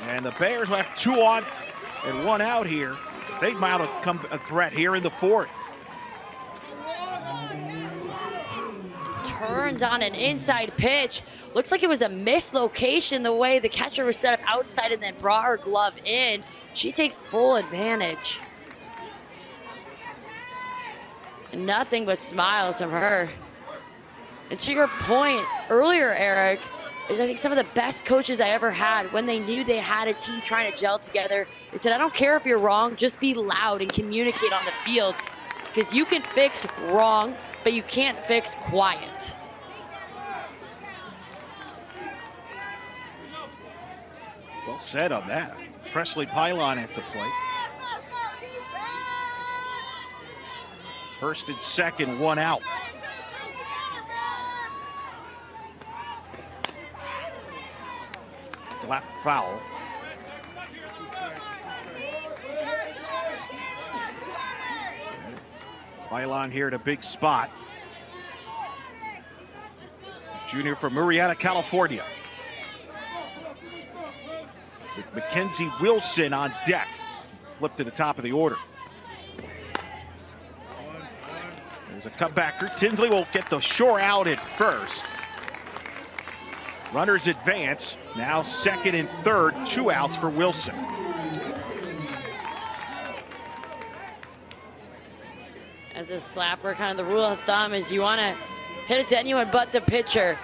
And the Bears will have 2 on and 1 out here. They mount a threat here in the 4th. Turns on an inside pitch. Looks like it was a mislocation the way the catcher was set up outside and then brought her glove in. She takes full advantage. Nothing but smiles from her. And to your point earlier, Eric, is I think some of the best coaches I ever had, when they knew they had a team trying to gel together, they said, I don't care if you're wrong, just be loud and communicate on the field. Because you can fix wrong, but you can't fix quiet. Well said on that. Presley Pylon at the plate. First and second, 1 out. It's a lap foul. Pylon here at a big spot. Junior from Murrieta, California. With Mackenzie Wilson on deck. Flip to the top of the order. There's a cutbacker. Tinsley will get the shore out at first. Runners advance. Now second and third. 2 outs for Wilson. As a slapper, kind of the rule of thumb is you want to hit it to anyone but the pitcher.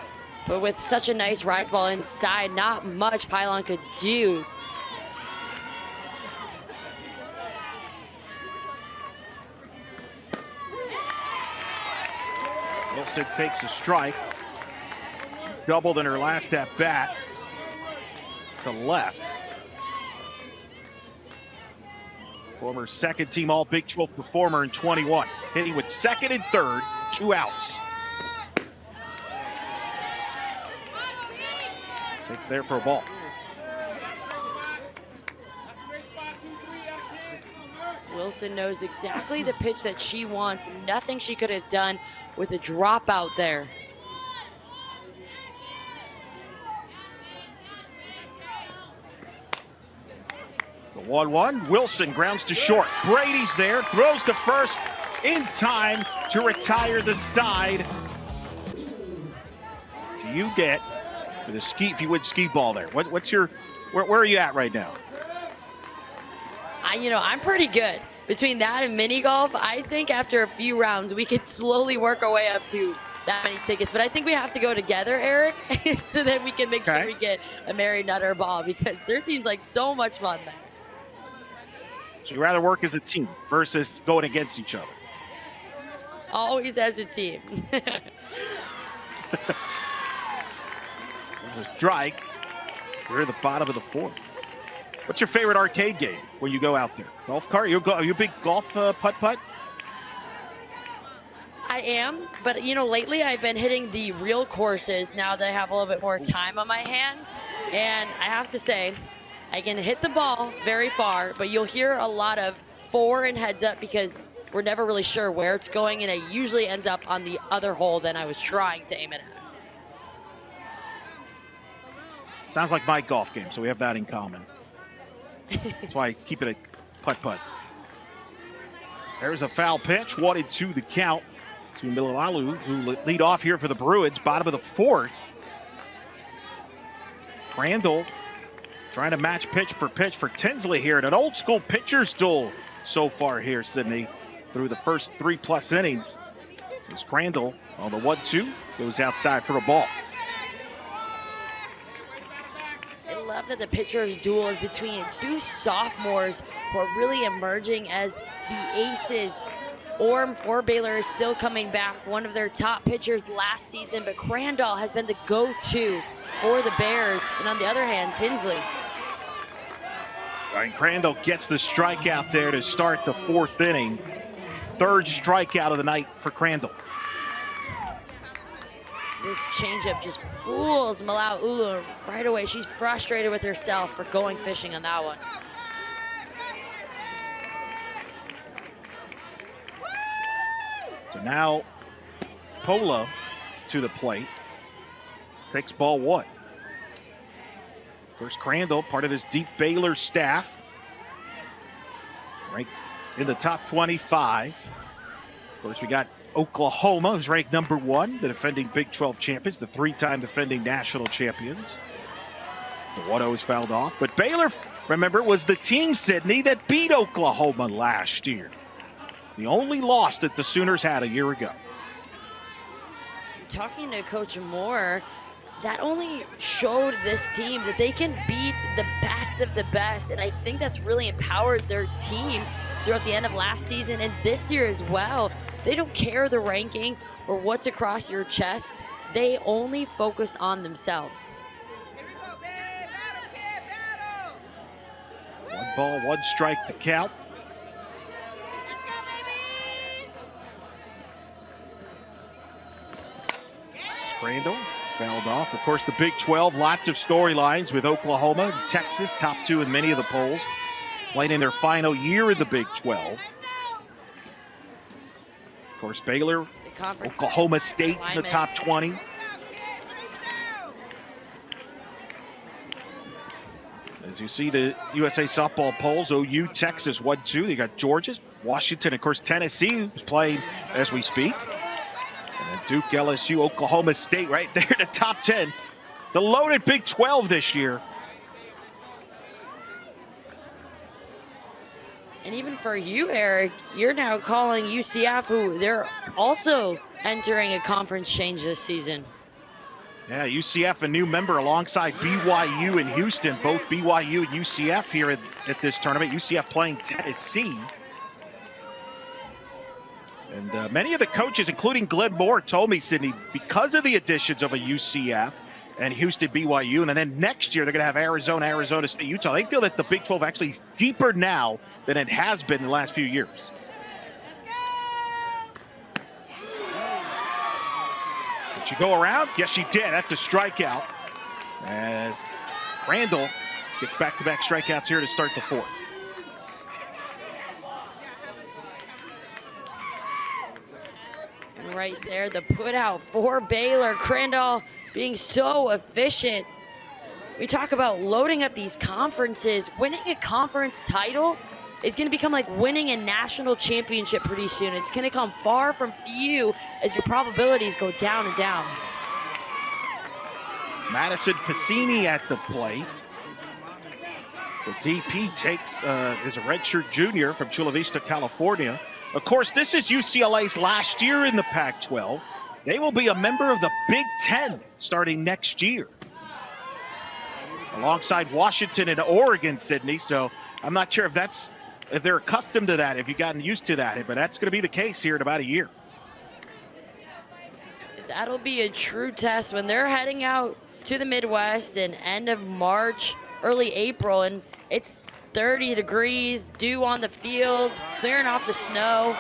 But with such a nice rise ball inside, not much Pylon could do. Wilson takes a strike. Doubled in her last at bat. To left. Former second team All Big 12 performer in 21. Hitting with second and third, 2 outs. Takes there for a ball. Wilson knows exactly the pitch that she wants. Nothing she could have done with a drop out there. The 1-1, Wilson grounds to short. Brady's there, throws to first in time to retire the side. Do you get for the ski, if you would, ski ball there? What's your, where are you at right now? I'm pretty good. Between that and mini golf, I think after a few rounds, we could slowly work our way up to that many tickets. But I think we have to go together, Eric, so that we can make sure we get a Mary Nutter ball, because there seems like so much fun there. So you rather work as a team versus going against each other? Always as a team. There's a strike. We're at the bottom of the 4th. What's your favorite arcade game when you go out there? Golf cart? Are you a big golf putt-putt? I am, but lately I've been hitting the real courses now that I have a little bit more time on my hands. And I have to say, I can hit the ball very far, but you'll hear a lot of 4 and heads up because we're never really sure where it's going, and it usually ends up on the other hole than I was trying to aim it at. Sounds like my golf game, so we have that in common. That's why I keep it a putt-putt. There's a foul pitch, 1-2 the count to Mililalu, who lead off here for the Bruins, bottom of the 4th. Crandall trying to match pitch for Tinsley here in an old school pitcher's duel so far here, Sydney, through the first 3+ innings. As Crandall on the 1-2 goes outside for a ball. I love that the pitcher's duel is between 2 sophomores who are really emerging as the aces Orm for Baylor is still coming back, one of their top pitchers last season, but Crandall has been the go-to for the Bears. And on the other hand, Tinsley. Ryan Crandall gets the strikeout there to start the 4th inning. 3rd strikeout of the night for Crandall. This changeup just fools Malau Ulu right away. She's frustrated with herself for going fishing on that one. So now Pola to the plate. Takes ball 1. First Crandall, part of this deep Baylor staff. Ranked in the top 25. Of course, we got Oklahoma, who's ranked number 1, the defending Big 12 champions, the 3-time defending national champions. The 1-0 is fouled off. But Baylor, remember, was the team, Sydney, that beat Oklahoma last year. The only loss that the Sooners had a year ago. Talking to Coach Moore, that only showed this team that they can beat the best of the best. And I think that's really empowered their team throughout the end of last season and this year as well. They don't care the ranking or what's across your chest. They only focus on themselves. 1 ball, 1 strike to count. Crandall fouled off. Of course, the Big 12, lots of storylines with Oklahoma and Texas, top 2 in many of the polls, playing in their final year in the Big 12. Of course, Baylor, Oklahoma State in the top 20. As you see the USA softball polls, OU, Texas, 1-2. They got Georgia, Washington, of course, Tennessee, who's playing as we speak. And Duke, LSU, Oklahoma State right there in the top 10. The loaded Big 12 this year. And even for you, Eric, you're now calling UCF, who they're also entering a conference change this season. Yeah, UCF, a new member alongside BYU and Houston, both BYU and UCF here at this tournament. UCF playing Tennessee. And many of the coaches, including Glenn Moore, told me, Sydney, because of the additions of a UCF and Houston, BYU, and then next year they're going to have Arizona, Arizona State, Utah. They feel that the Big 12 actually is deeper now than it has been in the last few years. Did she go around? Yes, she did. That's a strikeout. As Crandall gets back-to-back strikeouts here to start the 4th. Right there, the put out for Baylor. Crandall being so efficient. We talk about loading up these conferences. Winning a conference title is going to become like winning a national championship pretty soon. It's going to come far from few as your probabilities go down and down. Madison Piscini at the plate. The DP takes is a redshirt junior from Chula Vista, California. Of course, this is UCLA's last year in the Pac-12. They will be a member of the Big 10 starting next year, alongside Washington and Oregon, Sydney. So I'm not sure if they're accustomed to that, if you've gotten used to that, but that's going to be the case here in about a year. That'll be a true test when they're heading out to the Midwest in end of March, early April, and it's 30 degrees, dew on the field, clearing off the snow.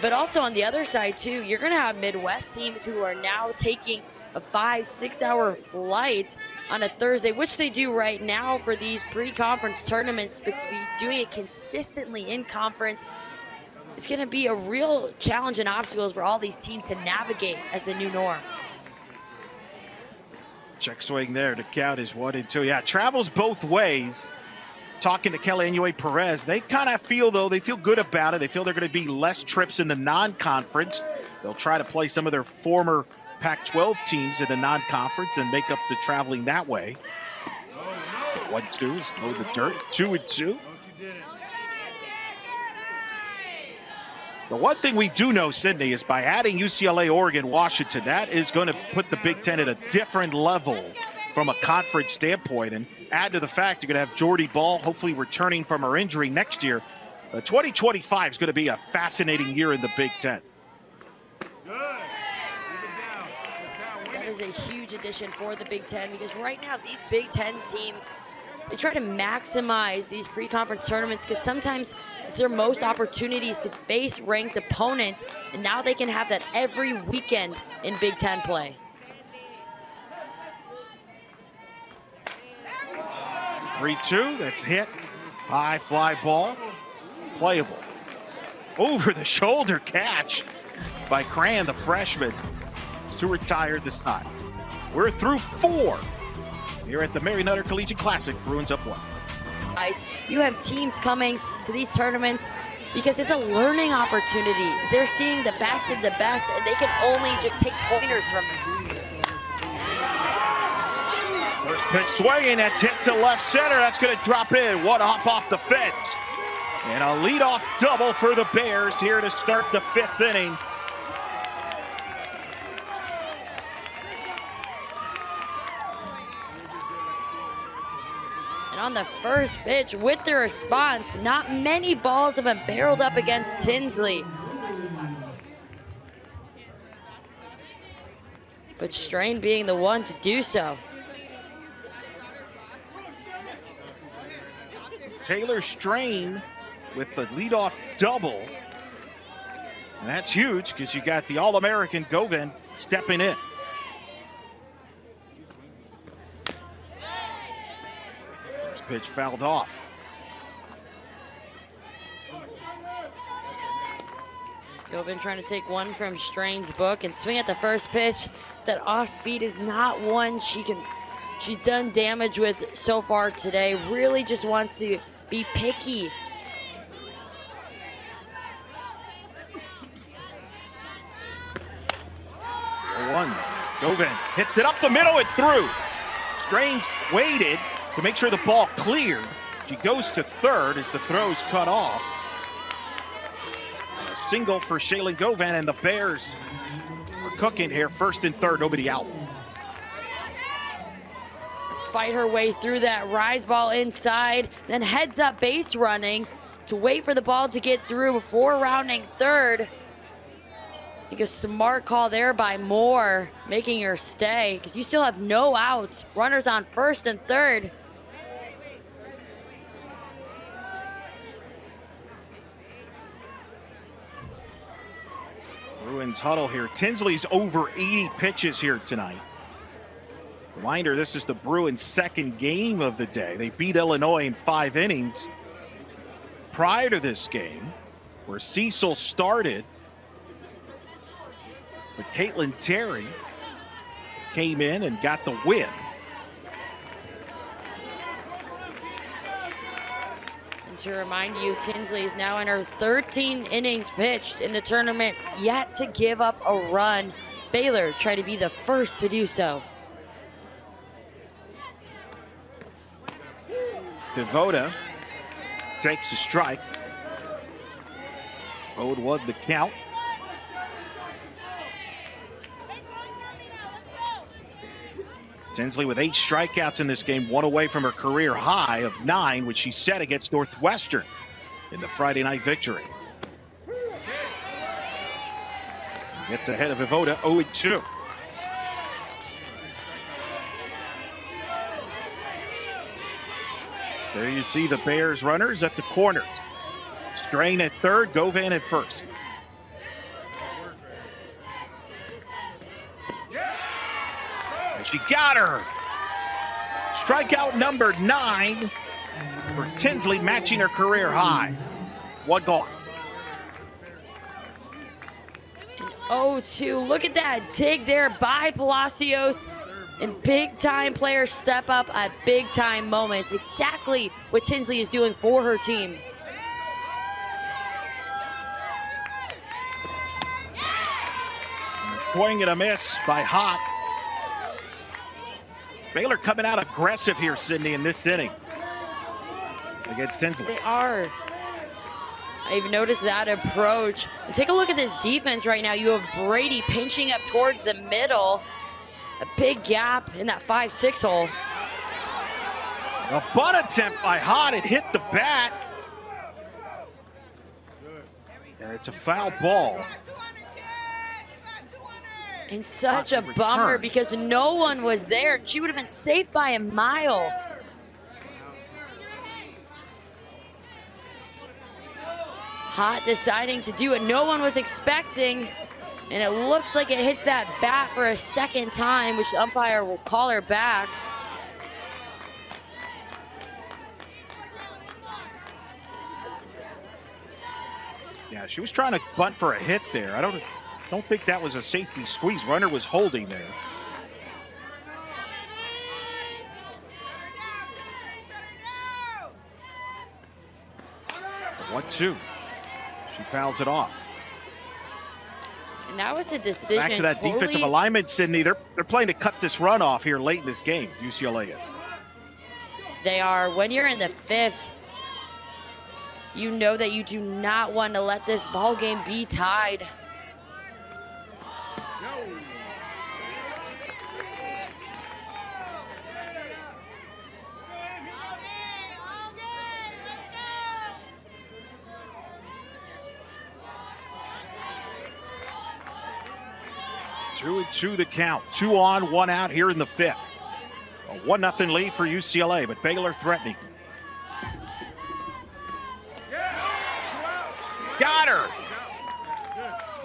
But also on the other side too, you're gonna have Midwest teams who are now taking a 5-6 hour flight on a Thursday, which they do right now for these pre-conference tournaments, but to be doing it consistently in conference, it's gonna be a real challenge and obstacles for all these teams to navigate as the new norm. Check swing there to count is 1-2. Yeah, travels both ways. Talking to Kelly Inouye Perez, they kind of feel, though, they feel good about it. They feel they're going to be less trips in the non-conference. They'll try to play some of their former Pac-12 teams in the non-conference and make up the traveling that way. 1-2 is low the dirt. 2-2. The one thing we do know, Sydney, is by adding UCLA, Oregon, Washington, that is going to put the Big Ten at a different level from a conference standpoint. And add to the fact you're going to have Jordy Ball hopefully returning from her injury next year. 2025 is going to be a fascinating year in the Big Ten. That is a huge addition for the Big Ten because right now these Big Ten teams, they try to maximize these pre-conference tournaments because sometimes it's their most opportunities to face ranked opponents, and now they can have that every weekend in Big Ten play. Three-two, that's hit. High fly ball, playable. Over the shoulder catch by Cran, the freshman, who retired this time. We're through 4 here at the Mary Nutter Collegiate Classic. Bruins up 1. Guys, you have teams coming to these tournaments because it's a learning opportunity. They're seeing the best of the best, and they can only just take pointers from them. First pitch swinging, that's hit to left center. That's going to drop in. One hop off the fence. And a leadoff double for the Bears here to start the 5th inning. And on the first pitch, with the response, not many balls have been barreled up against Tinsley. But Strain being the one to do so. Taylor Strain with the leadoff double. And that's huge because you got the All-American Govan stepping in. First pitch fouled off. Govan trying to take one from Strain's book and swing at the first pitch. That off speed is not one she's done damage with so far today. Really just wants to be picky. One. Govan hits it up the middle and through. Strain's waited to make sure the ball cleared. She goes to third as the throw's cut off. A single for Shaylin Govan, and the Bears are cooking here. First and third, nobody out. Fight her way through that rise ball inside, then heads up base running to wait for the ball to get through before rounding third. I think a smart call there by Moore, making her stay because you still have no outs. Runners on first and third. Bruins huddle here. Tinsley's over 80 pitches here tonight. Reminder, this is the Bruins' second game of the day. They beat Illinois in 5 innings. Prior to this game, where Cecil started, but Caitlin Terry came in and got the win. And to remind you, Tinsley is now in her 13 innings pitched in the tournament, yet to give up a run. Baylor tried to be the first to do so. Devoda takes a strike. 0-1 the count. Tinsley with 8 strikeouts in this game, 1 away from her career high of 9, which she set against Northwestern in the Friday night victory. Gets ahead of Devoda, 0-2. There you see the Bears runners at the corners. Strain at third, Govan at first. And she got her. Strikeout number 9 for Tinsley, matching her career high. 1 gone. And 0-2, look at that dig there by Palacios. And big-time players step up at big-time moments. Exactly what Tinsley is doing for her team. Swing and a miss by Hott. Baylor coming out aggressive here, Sydney, in this inning against Tinsley. They are. I've noticed that approach. And take a look at this defense right now. You have Brady pinching up towards the middle. A big gap in that 5-6 hole. A bunt attempt by Hott. It hit the bat. It's a foul ball. And such a bummer because no one was there. She would have been safe by a mile. Hot deciding to do what no one was expecting. And it looks like it hits that bat for a second time, which the umpire will call her back. Yeah, she was trying to bunt for a hit there. I don't think that was a safety squeeze. Runner was holding there. The 1-2. She fouls it off. And that was a decision. Back to that defensive alignment, Sydney. They're playing to cut this run off here late in this game, UCLA is. They are. When you're in the 5th, you know that you do not want to let this ball game be tied. Two and two to count. 2 on, 1 out here in the 5th. A 1-0 lead for UCLA, but Baylor threatening. Got her.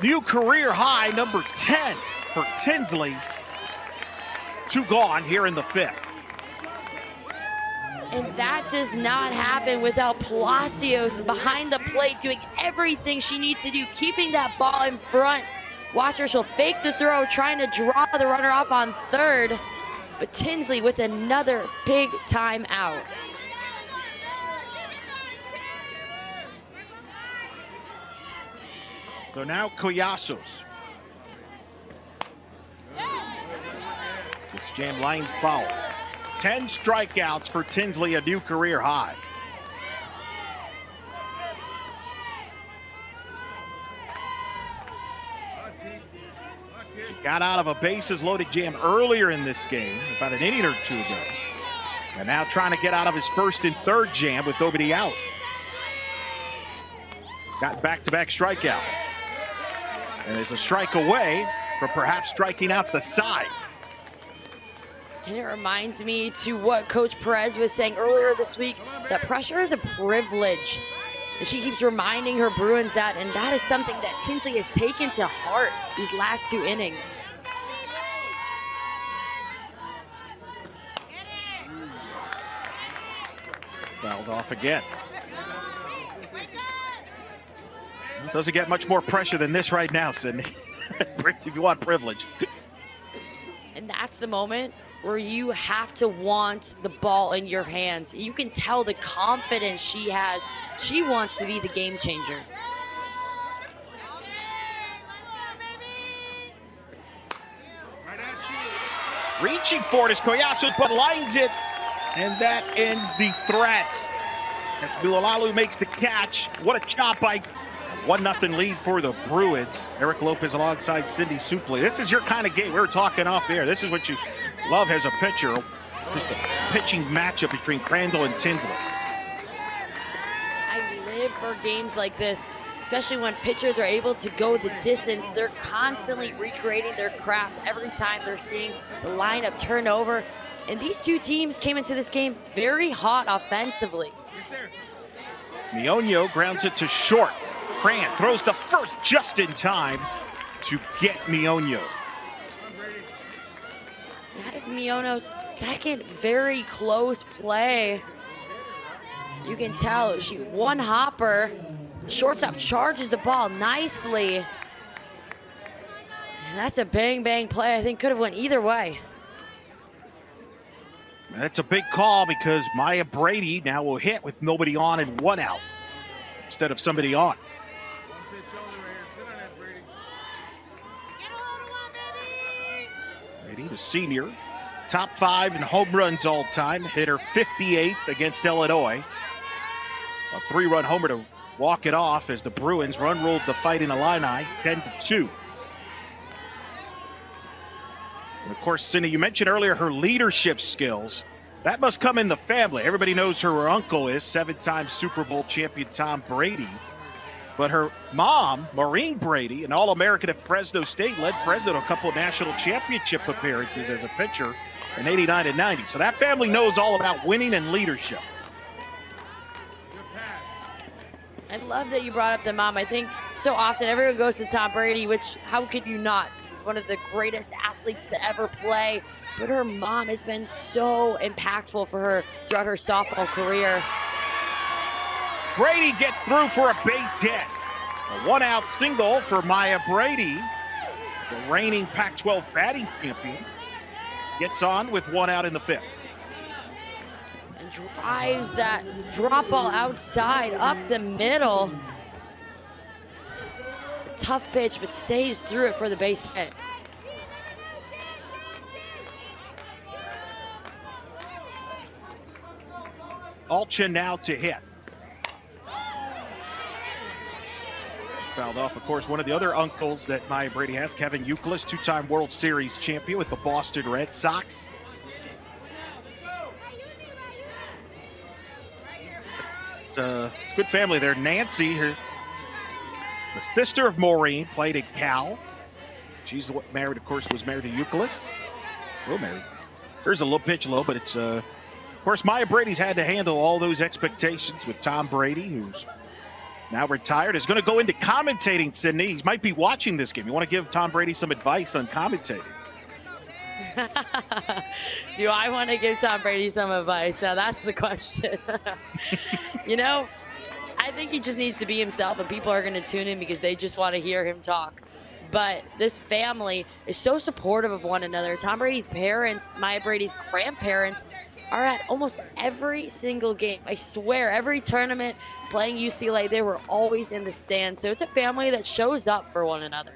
New career high, number 10 for Tinsley. 2 gone here in the 5th. And that does not happen without Palacios behind the plate doing everything she needs to do, keeping that ball in front. Watch her, she'll fake the throw, trying to draw the runner off on 3rd. But Tinsley with another big time out. So now Collasos. It's Jam Lane's foul. 10 strikeouts for Tinsley, a new career high. She got out of a bases-loaded jam earlier in this game, about an inning or 2 ago. And now trying to get out of his 1st and 3rd jam with nobody out. Got back-to-back strikeouts. And there's a strike away from perhaps striking out the side. And it reminds me to what Coach Perez was saying earlier this week, that pressure is a privilege. And she keeps reminding her Bruins that, and that is something that Tinsley has taken to heart these last 2 innings. Fouled off again. Doesn't get much more pressure than this right now, Sydney. If you want privilege. And that's the moment where you have to want the ball in your hands. You can tell the confidence she has. She wants to be the game changer. Reaching for it is Collasos, but lines it. And that ends the threat. As Bilalalu makes the catch. What a chop by 1-0 lead for the Bruins. Eric Lopez alongside Cindy Supley. This is your kind of game. We were talking off air. This is what you love as a pitcher. Just a pitching matchup between Crandall and Tinsley. I live for games like this, especially when pitchers are able to go the distance. They're constantly recreating their craft every time they're seeing the lineup turn over. And these 2 teams came into this game very hot offensively. Miono grounds it to short. Cran throws to first just in time to get Miono. That is Miono's 2nd very close play. You can tell she one hopper. Shortstop charges the ball nicely. And that's a bang play. I think could have went either way. That's a big call because Maya Brady now will hit with nobody on and 1 out instead of somebody on. Brady, the senior, top 5 in home runs all time, hit her 58th against Illinois. A 3-run homer to walk it off as the Bruins run-ruled the Fighting Illini 10-2. And of course, Cindy, you mentioned earlier her leadership skills. That must come in the family. Everybody knows who her uncle is, 7-time Super Bowl champion Tom Brady. But her mom, Maureen Brady, an All-American at Fresno State, led Fresno to a couple of national championship appearances as a pitcher in 89 and 90. So that family knows all about winning and leadership. I love that you brought up the mom. I think so often everyone goes to Tom Brady, which how could you not? He's one of the greatest athletes to ever play. But her mom has been so impactful for her throughout her softball career. Brady gets through for a base hit. A one-out single for Maya Brady, the reigning Pac-12 batting champion. Gets on with one out in the fifth. And drives that drop ball outside, up the middle. A tough pitch, but stays through it for the base hit. Alchin now to hit. Fouled off, of course, one of the other uncles that Maya Brady has, Kevin Youkilis, two-time World Series champion with the Boston Red Sox. It's a good family there. Nancy, the sister of Maureen, played at Cal. She's married, of course, was married to Youkilis. Well married. Here's a little pitch low, but it's, of course, Maya Brady's had to handle all those expectations with Tom Brady, who's now retired, is going to go into commentating, Sydney. He might be watching this game. You want to give Tom Brady some advice on commentating? Do I want to give Tom Brady some advice? Now that's the question. You know, I think he just needs to be himself, and people are going to tune in because they just want to hear him talk. But this family is so supportive of one another. Tom Brady's parents, Maya Brady's grandparents, are at almost every single game. I swear, every tournament playing UCLA, they were always in the stands. So it's a family that shows up for one another.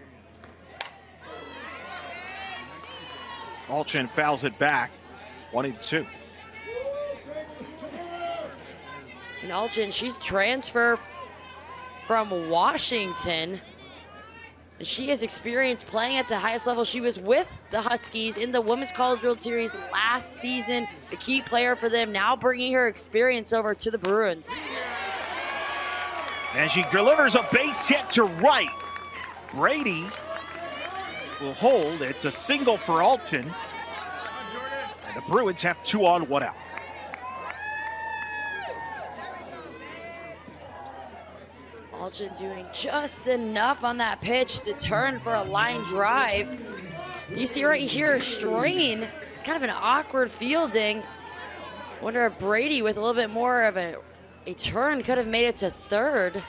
Alchin fouls it back, 1-2. And Alchin, she's transferred from Washington. She has experience playing at the highest level. She was with the Huskies in the Women's College World Series last season, a key player for them, now bringing her experience over to the Bruins. And she delivers a base hit to right. Brady will hold. It's a single for Alchin. And the Bruins have 2 on, 1 out. Alchin doing just enough on that pitch to turn for a line drive. You see right here, Strain. It's kind of an awkward fielding. Wonder if Brady, with a little bit more of a turn, could have made it to third.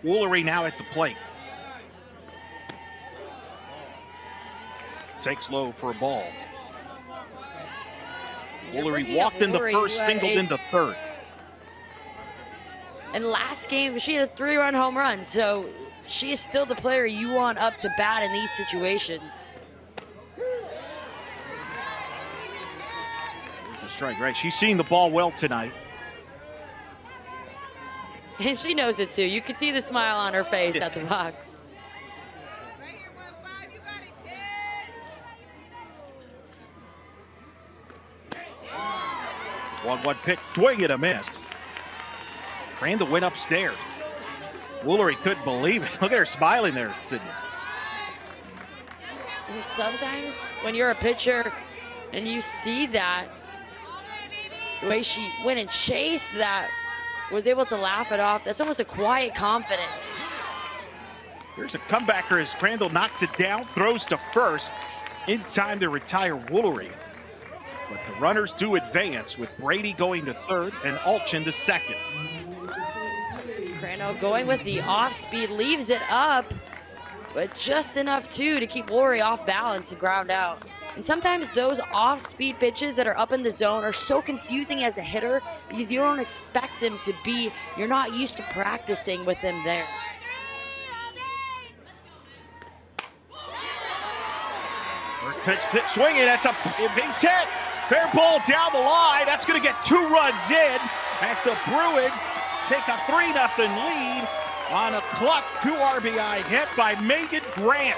Woolery now at the plate. Takes low for a ball. Woolery walked in the first, singled into third. And last game, she had a 3-run home run, so she is still the player you want up to bat in these situations. There's a strike, right? She's seeing the ball well tonight. And she knows it too. You can see the smile on her face at the box. 1-1 pitch, swing and a miss. Crandall went upstairs. Woolery couldn't believe it. Look at her smiling there, Sydney. Sometimes when you're a pitcher and you see that, the way she went and chased that, was able to laugh it off, that's almost a quiet confidence. Here's a comebacker as Crandall knocks it down, throws to first, in time to retire Woolery. But the runners do advance with Brady going to third and Alchin to second. Crandall going with the off speed, leaves it up, but just enough too to keep Woolery off balance and ground out. And sometimes those off speed pitches that are up in the zone are so confusing as a hitter because you don't expect them to be. You're not used to practicing with them there. First pitch swinging, that's a base hit. Fair ball down the line. That's going to get 2 runs in as the Bruins take a 3-0 lead on a clutch 2 RBI hit by Megan Grant.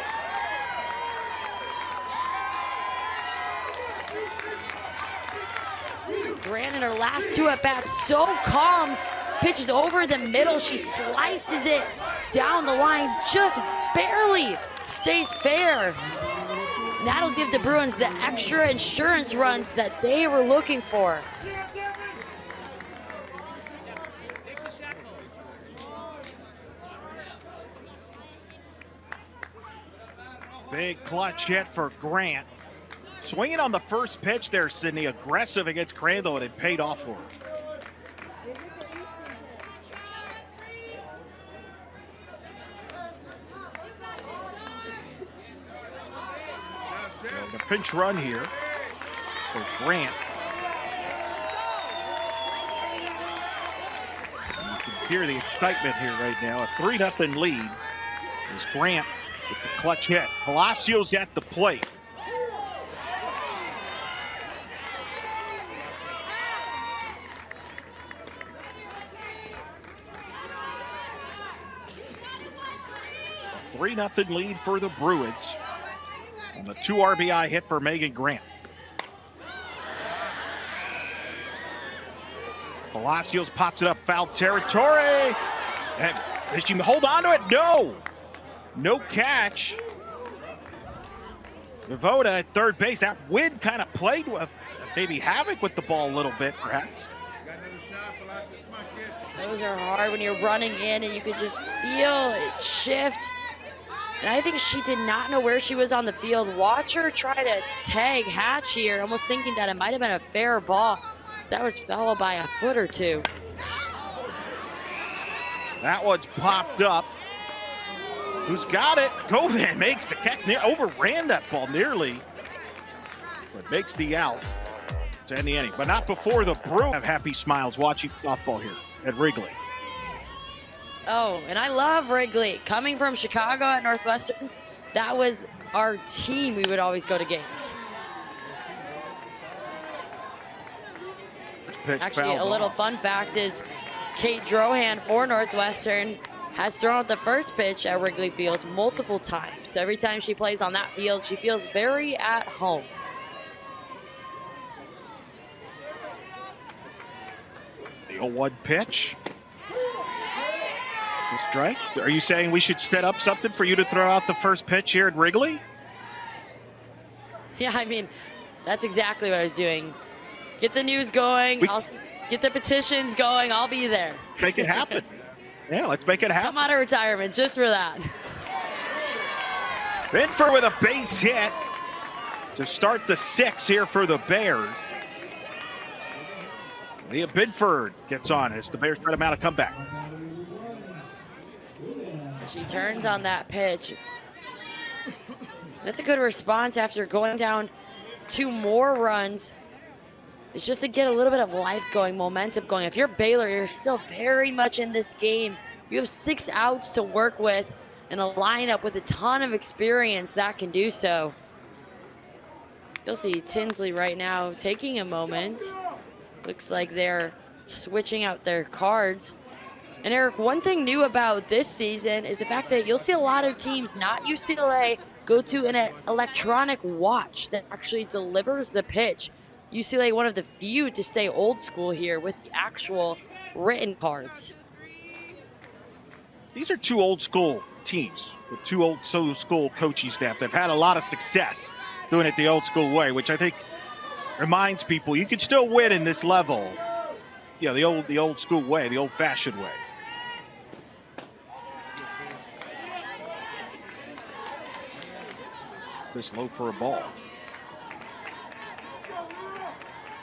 Grant in her last 2 at-bats, so calm. Pitches over the middle. She slices it down the line, just barely stays fair. And that'll give the Bruins the extra insurance runs that they were looking for. Big clutch hit for Grant. Swinging on the first pitch there, Sydney. Aggressive against Crandall, and it paid off for her. The pinch run here for Grant. You can hear the excitement here right now. A 3-0 lead is Grant with the clutch hit. Palacios at the plate. A 3-0 lead for the Bruins. And the 2 RBI hit for Megan Grant. Palacios pops it up, foul territory. And does she hold on to it? No. No catch. Voda at third base. That wind kind of played with maybe havoc with the ball a little bit, perhaps. Those are hard when you're running in and you could just feel it shift. And I think she did not know where she was on the field. Watch her try to tag Hatch here, almost thinking that it might have been a fair ball. That was followed by a foot or two. That one's popped up. Who's got it? Govan makes the catch. Overran that ball nearly, but makes the out to end the inning. But not before the Bruins have happy smiles watching softball here at Wrigley. Oh, and I love Wrigley. Coming from Chicago at Northwestern, that was our team. We would always go to games. Actually, a little fun fact is Kate Drohan for Northwestern has thrown out the first pitch at Wrigley Field multiple times. Every time she plays on that field, she feels very at home. The 0-1 pitch. The strike. Are you saying we should set up something for you to throw out the first pitch here at Wrigley? Yeah, I mean, that's exactly what I was doing. Get the news going. I'll get the petitions going. I'll be there. Make it happen. Yeah, let's make it happen. Come out of retirement just for that. Binford with a base hit to start the 6th here for the Bears. Leah Binford gets on as the Bears try to mount a comeback. She turns on that pitch. That's a good response after going down 2 more runs. It's just to get a little bit of life going, momentum going. If you're Baylor, you're still very much in this game. You have 6 outs to work with and a lineup with a ton of experience that can do so. You'll see Tinsley right now taking a moment. Looks like they're switching out their cards. And Eric, one thing new about this season is the fact that you'll see a lot of teams, not UCLA, go to an electronic watch that actually delivers the pitch. UCLA, one of the few to stay old school here with the actual written cards. These are 2 old school teams with 2 old school coaching staff. They've had a lot of success doing it the old school way, which I think reminds people you can still win in this level. You know, the old school way, the old fashioned way. This low for a ball.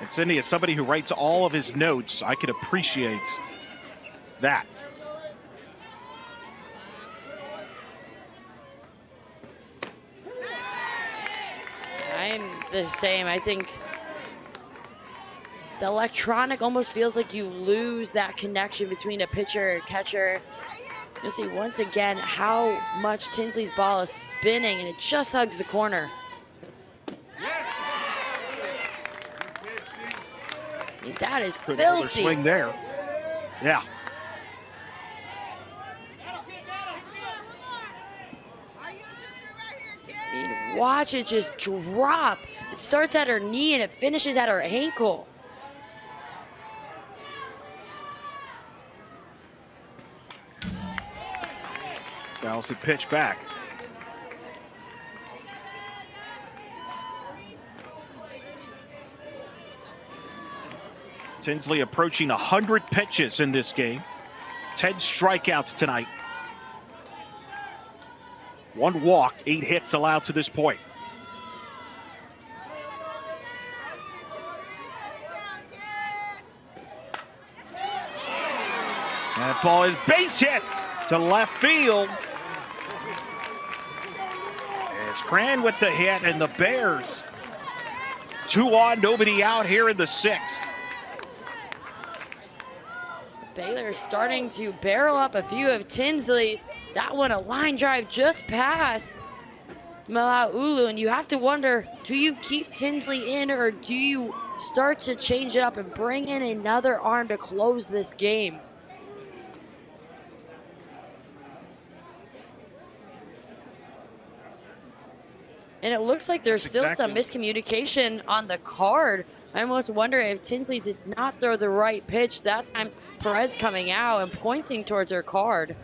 And Cindy, as somebody who writes all of his notes, I can appreciate that. I'm the same. I think the electronic almost feels like you lose that connection between a pitcher and catcher. You'll see once again how much Tinsley's ball is spinning, and it just hugs the corner. I mean, that is filthy. Swing there. Yeah. I mean, watch it just drop. It starts at her knee and it finishes at her ankle. Fouls the pitch back. Tinsley approaching 100 pitches in this game. 10 strikeouts tonight. 1 walk, 8 hits allowed to this point. That ball is base hit to left field. It's Cran with the hit, and the Bears 2 on, nobody out here in the 6th. Baylor starting to barrel up a few of Tinsley's. That one a line drive just past Malaulu, and you have to wonder, do you keep Tinsley in or do you start to change it up and bring in another arm to close this game? And it looks like there's still some miscommunication on the card. I almost wonder if Tinsley did not throw the right pitch that time. Perez coming out and pointing towards her card.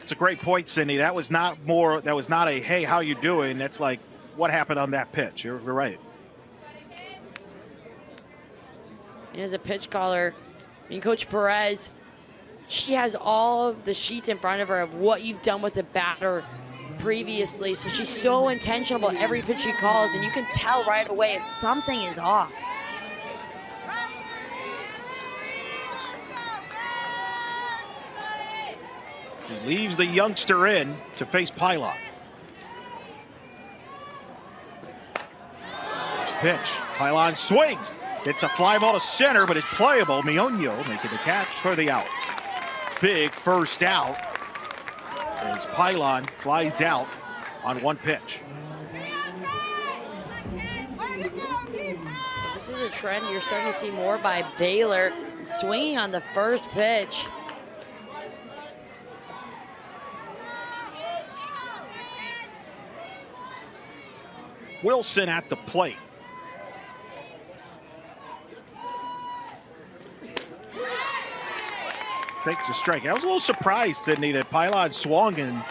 It's a great point, Cindy. That was not a, hey, how you doing? That's like, what happened on that pitch? You're right. As a pitch caller, Coach Perez, she has all of the sheets in front of her of what you've done with the batter previously, so she's so intentional about every pitch she calls, and you can tell right away if something is off. She leaves the youngster in to face Pylon. First pitch, Pylon swings. It's a fly ball to center, but it's playable. Mionio making the catch for the out. Big first out as Pylon flies out on 1 pitch. This is a trend you're starting to see more by Baylor, swinging on the first pitch. Wilson at the plate. Takes a strike. I was a little surprised, Sydney, that Pylon swung and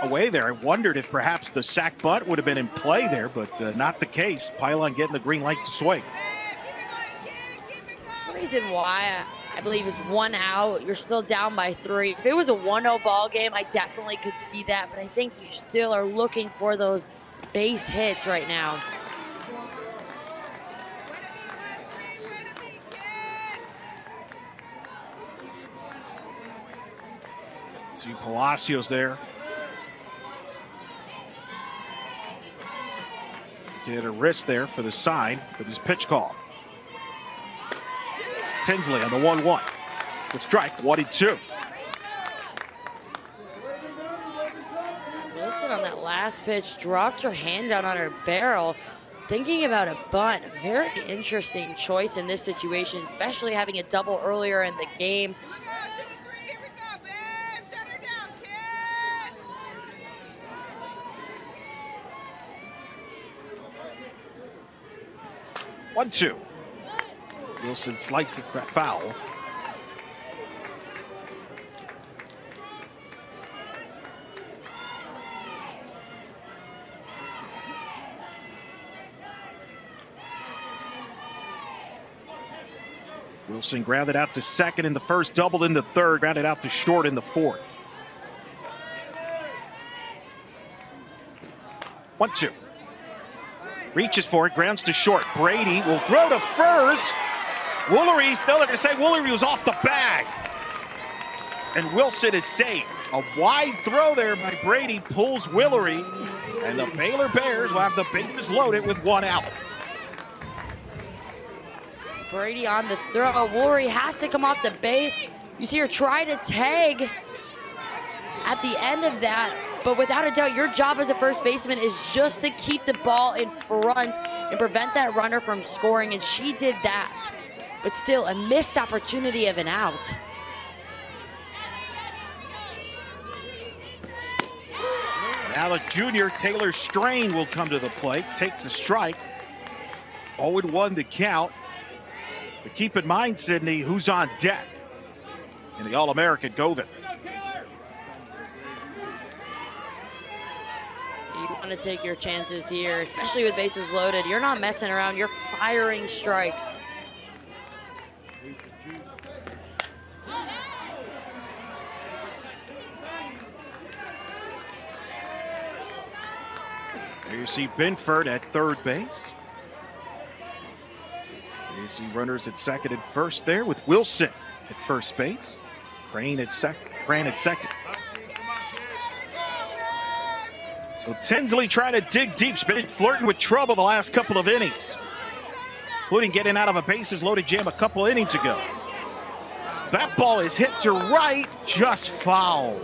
away there. I wondered if perhaps the sack bunt would have been in play there, but not the case. Pylon getting the green light to swing. The reason why I believe is 1 out. You're still down by 3. If it was a 1-0 ball game, I definitely could see that, but I think you still are looking for those base hits right now. See Palacios there. Get a wrist there for the sign for this pitch call. Tinsley on the 1-1. The strike, 1-2. Wilson on that last pitch dropped her hand down on her barrel, thinking about a bunt. Very interesting choice in this situation, especially having a double earlier in the game. 1-2. Wilson slices that foul. Wilson grounded out to second in the first, doubled in the third, grounded out to short in the fourth. 1-2. Reaches for it, grounds to short. Brady will throw to first. Woolery, still they're going to say Woolery was off the bag. And Wilson is safe. A wide throw there by Brady pulls Woolery. And the Baylor Bears will have the bases loaded with 1 out. Brady on the throw. Woolery has to come off the base. You see her try to tag at the end of that. But without a doubt, your job as a first baseman is just to keep the ball in front and prevent that runner from scoring, and she did that. But still, a missed opportunity of an out. Now the junior, Taylor Strain, will come to the plate, takes a strike. 0-1 to count. But keep in mind, Sydney, who's on deck in the All-American Govin. want to take your chances here, especially with bases loaded. You're not messing around. You're firing strikes. There you see Binford at third base. There you see runners at second and first there with Wilson at first base. Crane at second. So Tinsley trying to dig deep. She's been flirting with trouble the last couple of innings, including getting out of a bases loaded jam a couple innings ago. That ball is hit to right, just foul.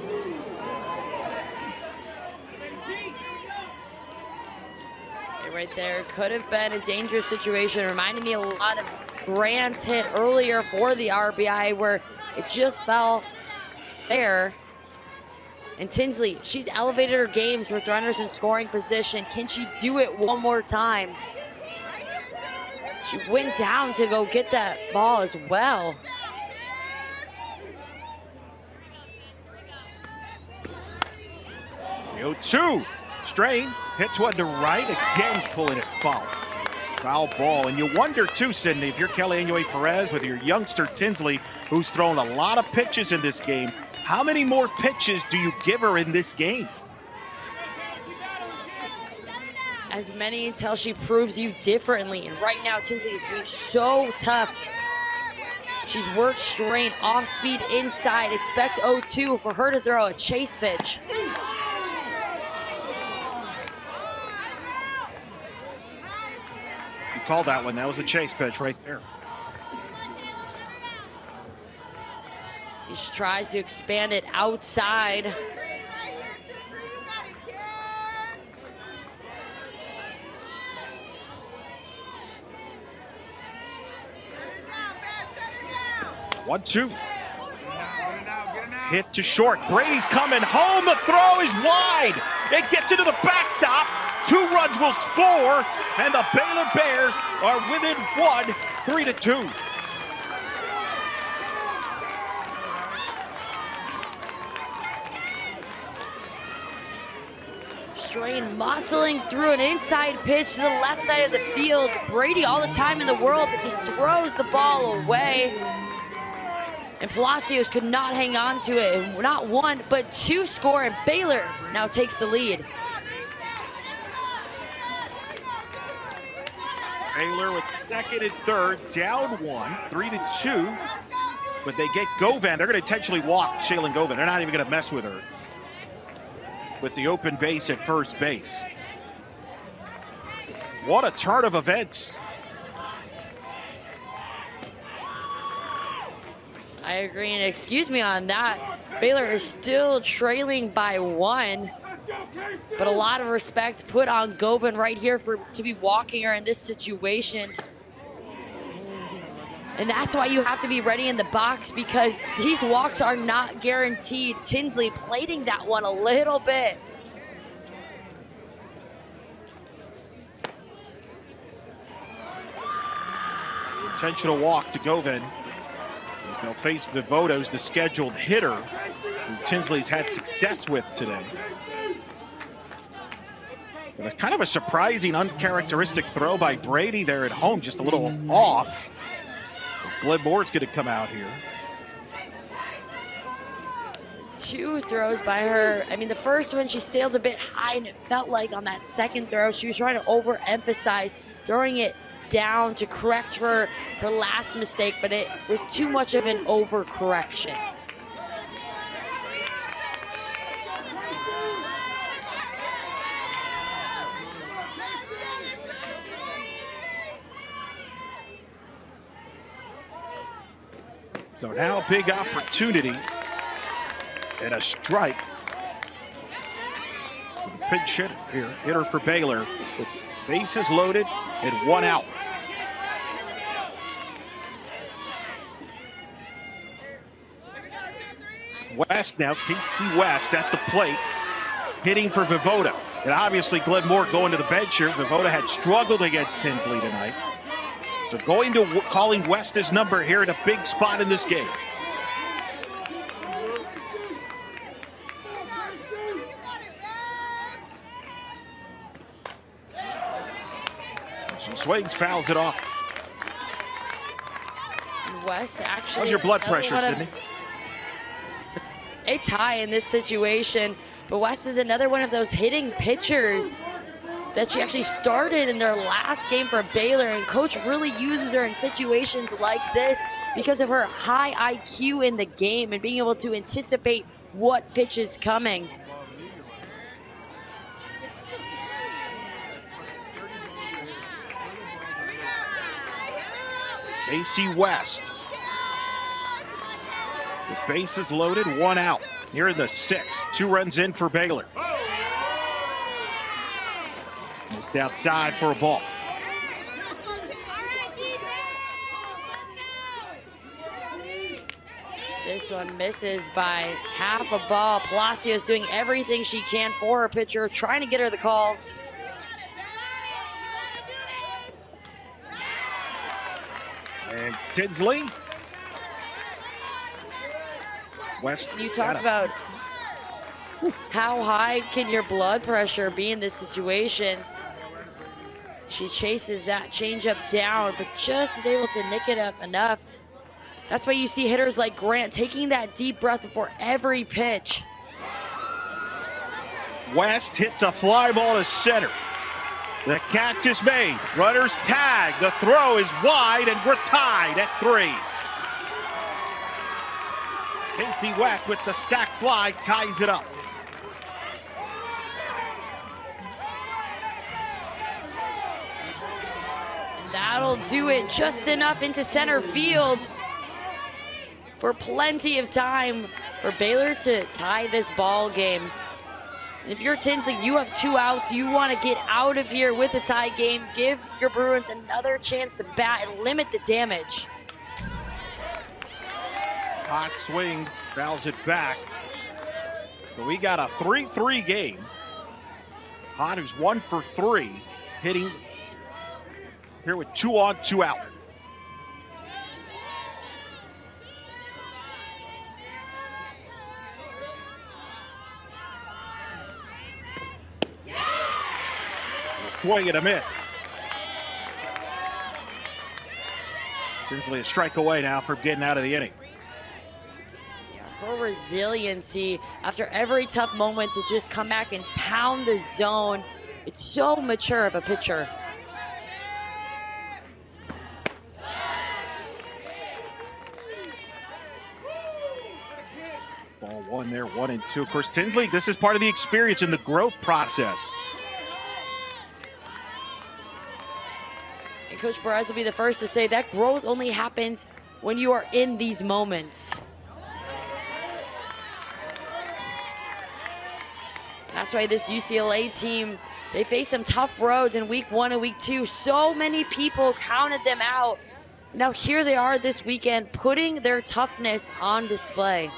Right there could have been a dangerous situation. Reminded me a lot of Grant's hit earlier for the RBI where it just fell fair. And Tinsley, she's elevated her games with runners in scoring position. Can she do it one more time? She went down to go get that ball as well. The 0-2. Strain, hits one to right, again pulling it foul. Foul ball. And you wonder too, Sydney, if you're Kelly Inouye Perez with your youngster Tinsley, who's thrown a lot of pitches in this game, how many more pitches do you give her in this game? As many until she proves you differently. And right now, Tinsley is being so tough. She's worked Strain off speed inside. Expect 0-2 for her to throw a chase pitch. Call that one. That was a chase pitch right there. She tries to expand it outside. One, two. Hit to short. Brady's coming home. The throw is wide. It gets into the backstop. 2 runs will score, and the Baylor Bears are within 1, 3-2. Strain muscling through an inside pitch to the left side of the field. Brady all the time in the world, but just throws the ball away. And Palacios could not hang on to it. And not 1, but 2 score, and Baylor now takes the lead. Baylor with second and third, down 1, 3-2. But they get Govan. They're going to intentionally walk Shaylin Govan. They're not even going to mess with her. With the open base at first base. What a turn of events. I agree, and excuse me on that. Baylor is still trailing by 1. But a lot of respect put on Govan right here to be walking her in this situation. And that's why you have to be ready in the box, because these walks are not guaranteed. Tinsley plating that one a little bit. Intentional walk to Govan. As they'll face Vivoto's the scheduled hitter, who Tinsley's had success with today. But it's kind of a surprising, uncharacteristic throw by Brady there at home, just a little off. As Glenn Moore's going to come out here. 2 throws by her. I mean, the first one, she sailed a bit high, and it felt like on that second throw, she was trying to overemphasize throwing it down to correct for her last mistake, but it was too much of an overcorrection. So now a big opportunity and a strike. With a pinch hitter for Baylor with bases loaded and 1 out. West now, KT West at the plate, hitting for Vivoto. And obviously Glenn Moore going to the bench here. Vivoto had struggled against Tinsley tonight. So going to calling West his number here at a big spot in this game. swings, fouls it off. West actually. How's your blood pressure, Sydney? It's high in this situation, but West is another one of those hitting pitchers that she actually started in their last game for Baylor, and coach really uses her in situations like this because of her high IQ in the game and being able to anticipate what pitch is coming. AC West. The bases loaded, 1 out. Here in the 6th, 2 runs in for Baylor. Missed outside for a ball. This one misses by half a ball. Palacios doing everything she can for her pitcher, trying to get her the calls. And Tinsley. West. You talked about how high can your blood pressure be in these situations. She chases that changeup down, but just is able to nick it up enough. That's why you see hitters like Grant taking that deep breath before every pitch. West hits a fly ball to center. The catch is made. Runners tag. The throw is wide, and we're tied at 3. Casey West with the sac fly ties it up. And that'll do it, just enough into center field for plenty of time for Baylor to tie this ball game. And if you're Tinsley, you have 2 outs. You want to get out of here with a tie game. Give your Bruins another chance to bat and limit the damage. Hot swings, fouls it back. So we got a 3-3 game. Hot is 1 for 3, hitting here with 2 on, 2 out. Swing and a miss. Tinsley a strike away now from getting out of the inning. Her resiliency after every tough moment to just come back and pound the zone. It's so mature of a pitcher. Ball 1 there, 1 and 2. Of course, Tinsley, this is part of the experience in the growth process. And Coach Perez will be the first to say that growth only happens when you are in these moments. That's why this UCLA team, they face some tough roads in week 1 and week 2. So many people counted them out. Now here they are this weekend, putting their toughness on display.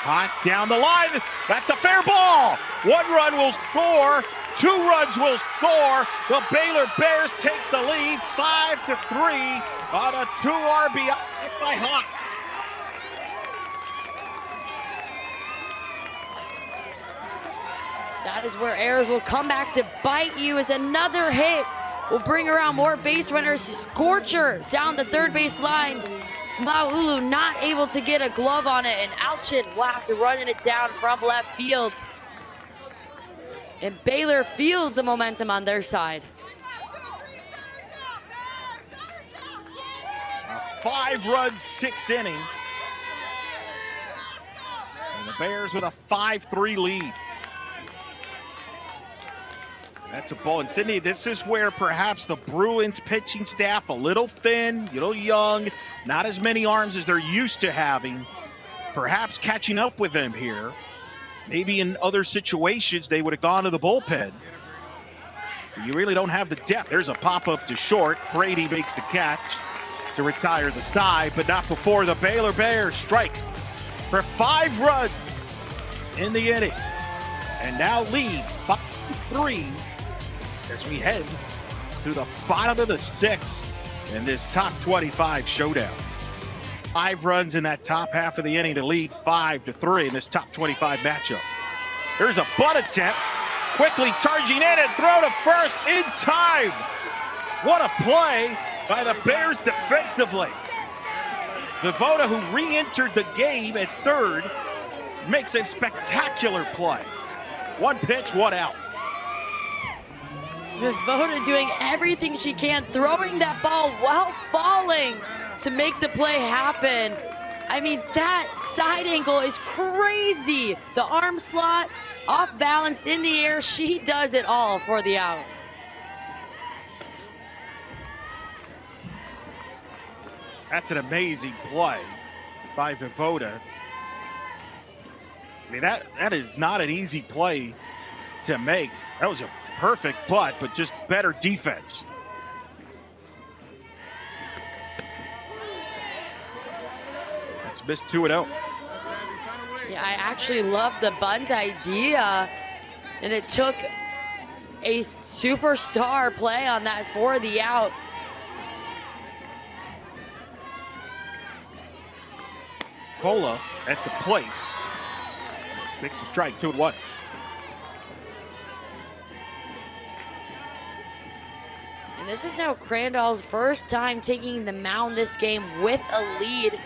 Hot down the line. That's a fair ball. 1 run will score. 2 runs will score. The Baylor Bears take the lead 5-3 on a 2 RBI hit by Hot. That is where errors will come back to bite you, as another hit will bring around more base runners. Scorcher down the third base line. Laulu not able to get a glove on it, and Alchin will have to run it down from left field. And Baylor feels the momentum on their side. A 5-run 6th inning. And the Bears with a 5-3 lead. That's a ball. And Sydney, this is where perhaps the Bruins pitching staff, a little thin, a little young, not as many arms as they're used to having, perhaps catching up with them here. Maybe in other situations, they would have gone to the bullpen. You really don't have the depth. There's a pop-up to short. Brady makes the catch to retire the side, but not before the Baylor Bears strike for 5 runs in the inning. And now lead 5-3 as we head to the bottom of the 6th in this top 25 showdown. 5 runs in that top half of the inning to lead 5-3 in this top 25 matchup. There's a bunt attempt. Quickly charging in and throw to first in time. What a play by the Bears defensively. Voda, who re-entered the game at third, makes a spectacular play. 1 pitch, 1 out. Voda doing everything she can, throwing that ball while falling to make the play happen. I mean, that side angle is crazy. The arm slot, off balanced in the air. She does it all for the out. That's an amazing play by Voda. I mean, that is not an easy play to make. That was a perfect butt, but just better defense. That's missed 2-0. Yeah, I actually love the bunt idea, and it took a superstar play on that for the out. Cola at the plate. Takes a strike, 2-1. And this is now Crandall's first time taking the mound this game with a lead.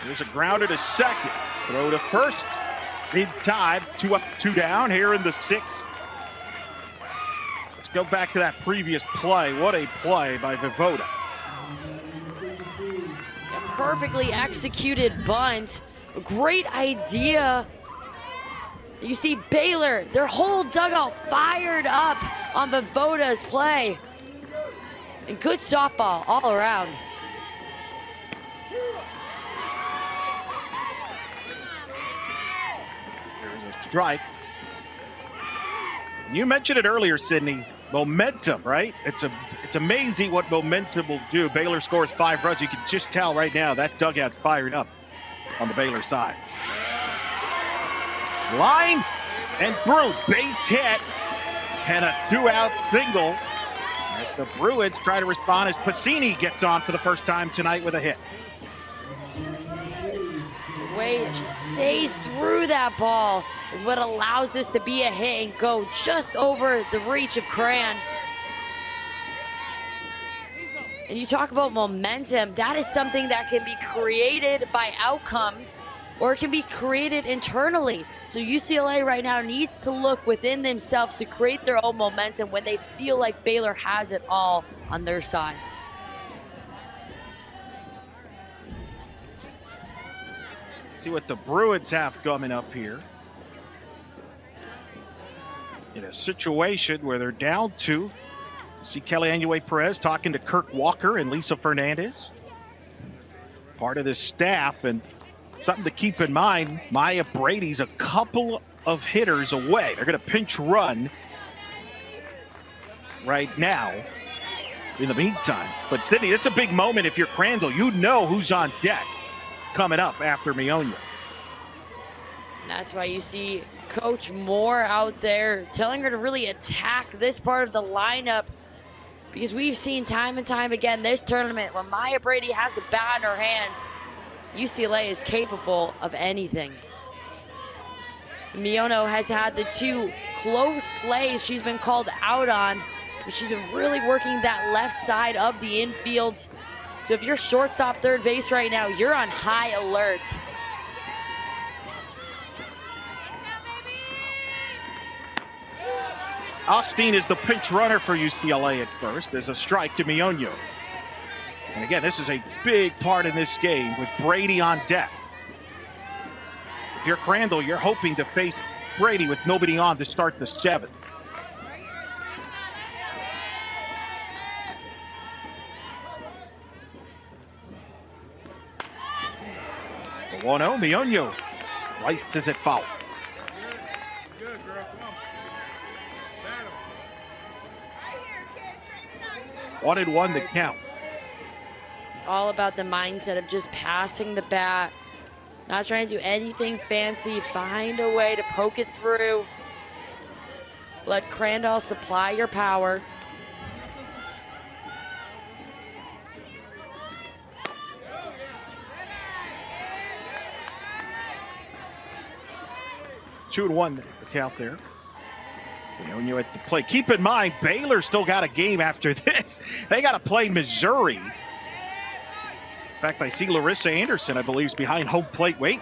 There's a grounder to second. Throw to first. In time. 2 up, 2 down here in the 6th. Let's go back to that previous play. What a play by Voda. A perfectly executed bunt. A great idea. You see Baylor, their whole dugout fired up on Voda's play. And good softball all around. There's a strike. You mentioned it earlier, Sydney. Momentum, right? It's amazing what momentum will do. Baylor scores 5 runs. You can just tell right now that dugout's fired up on the Baylor side. Line and through. Base hit and a 2-out single as the Bruins try to respond as Pacini gets on for the first time tonight with a hit. The way she stays through that ball is what allows this to be a hit and go just over the reach of Cran. And you talk about momentum, that is something that can be created by outcomes or it can be created internally. So UCLA right now needs to look within themselves to create their own momentum when they feel like Baylor has it all on their side. See what the Bruins have coming up here. In a situation where they're down 2. See Kelly Anue-Perez talking to Kirk Walker and Lisa Fernandez. Part of this staff, and something to keep in mind, Maya Brady's a couple of hitters away. They're going to pinch run right now in the meantime. But Sydney, it's a big moment if you're Crandall. You know who's on deck coming up after Mionia. That's why you see Coach Moore out there telling her to really attack this part of the lineup, because we've seen time and time again this tournament when Maya Brady has the bat in her hands, UCLA is capable of anything. Miono has had the 2 close plays she's been called out on, but she's been really working that left side of the infield. So if you're shortstop, third base right now, you're on high alert. Austin is the pinch runner for UCLA at first. There's a strike to Miono. And again, this is a big part in this game with Brady on deck. If you're Crandall, you're hoping to face Brady with nobody on to start the 7th. The 1-0, Miono slices it foul. Good, girl. Come on. Battle. 1-1 the count. It's all about the mindset of just passing the bat, not trying to do anything fancy, find a way to poke it through. Let Crandall supply your power. 2-1 count there. When you're at the play, keep in mind Baylor still got a game after this. They got to play Missouri. In fact, I see Larissa Anderson, I believe, is behind home plate waiting.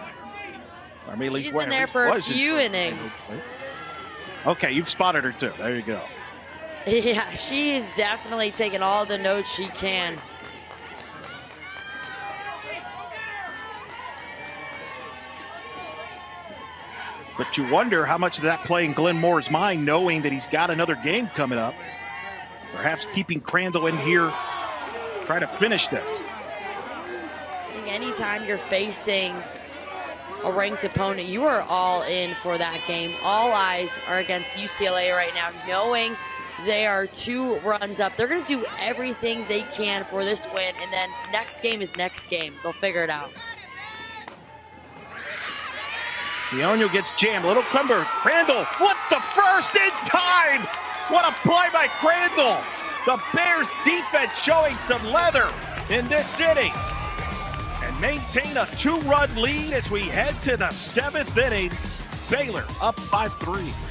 I mean, she's been there for a few innings. Okay, you've spotted her too. There you go. Yeah, she's definitely taking all the notes she can. But you wonder how much of that play in Glenn Moore's mind, knowing that he's got another game coming up. Perhaps keeping Crandall in here, try to finish this. I think anytime you're facing a ranked opponent, you are all in for that game. All eyes are against UCLA right now, knowing they are 2 runs up. They're going to do everything they can for this win, and then next game is next game. They'll figure it out. Leonio gets jammed. Little Cumber. Crandall flipped the first in time. What a play by Crandall. The Bears defense showing some leather in this inning. And maintain a 2-run lead as we head to the 7th inning. Baylor up 5-3.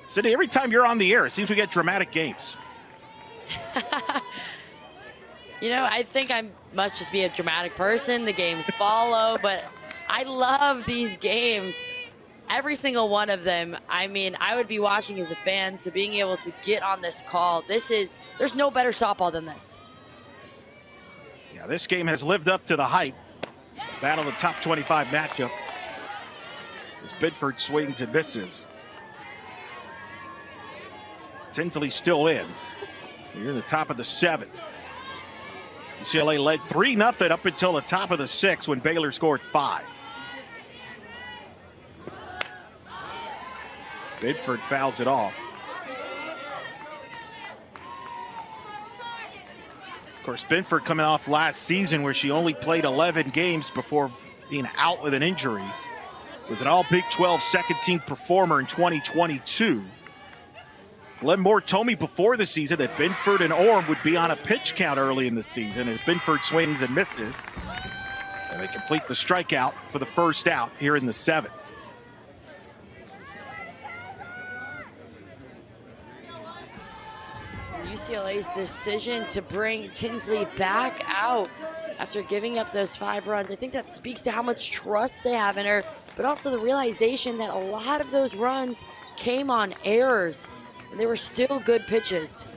Cindy, every time you're on the air, it seems we get dramatic games. You know, I think I must just be a dramatic person. The games follow, but I love these games. Every single one of them. I mean, I would be watching as a fan, so being able to get on this call, there's no better softball than this. Yeah, this game has lived up to the hype. Battle of the top 25 matchup. As Bedford swings and misses. Tinsley still in. You're in the top of the 7th. UCLA led 3-0 up until the top of the 6th when Baylor scored 5. Bedford fouls it off. Of course, Bedford coming off last season where she only played 11 games before being out with an injury. Was an all Big 12 second team performer in 2022. Glenn Moore told me before the season that Binford and Orm would be on a pitch count early in the season as Binford swings and misses. And they complete the strikeout for the first out here in the 7th. UCLA's decision to bring Tinsley back out after giving up those 5 runs. I think that speaks to how much trust they have in her, but also the realization that a lot of those runs came on errors. And they were still good pitches.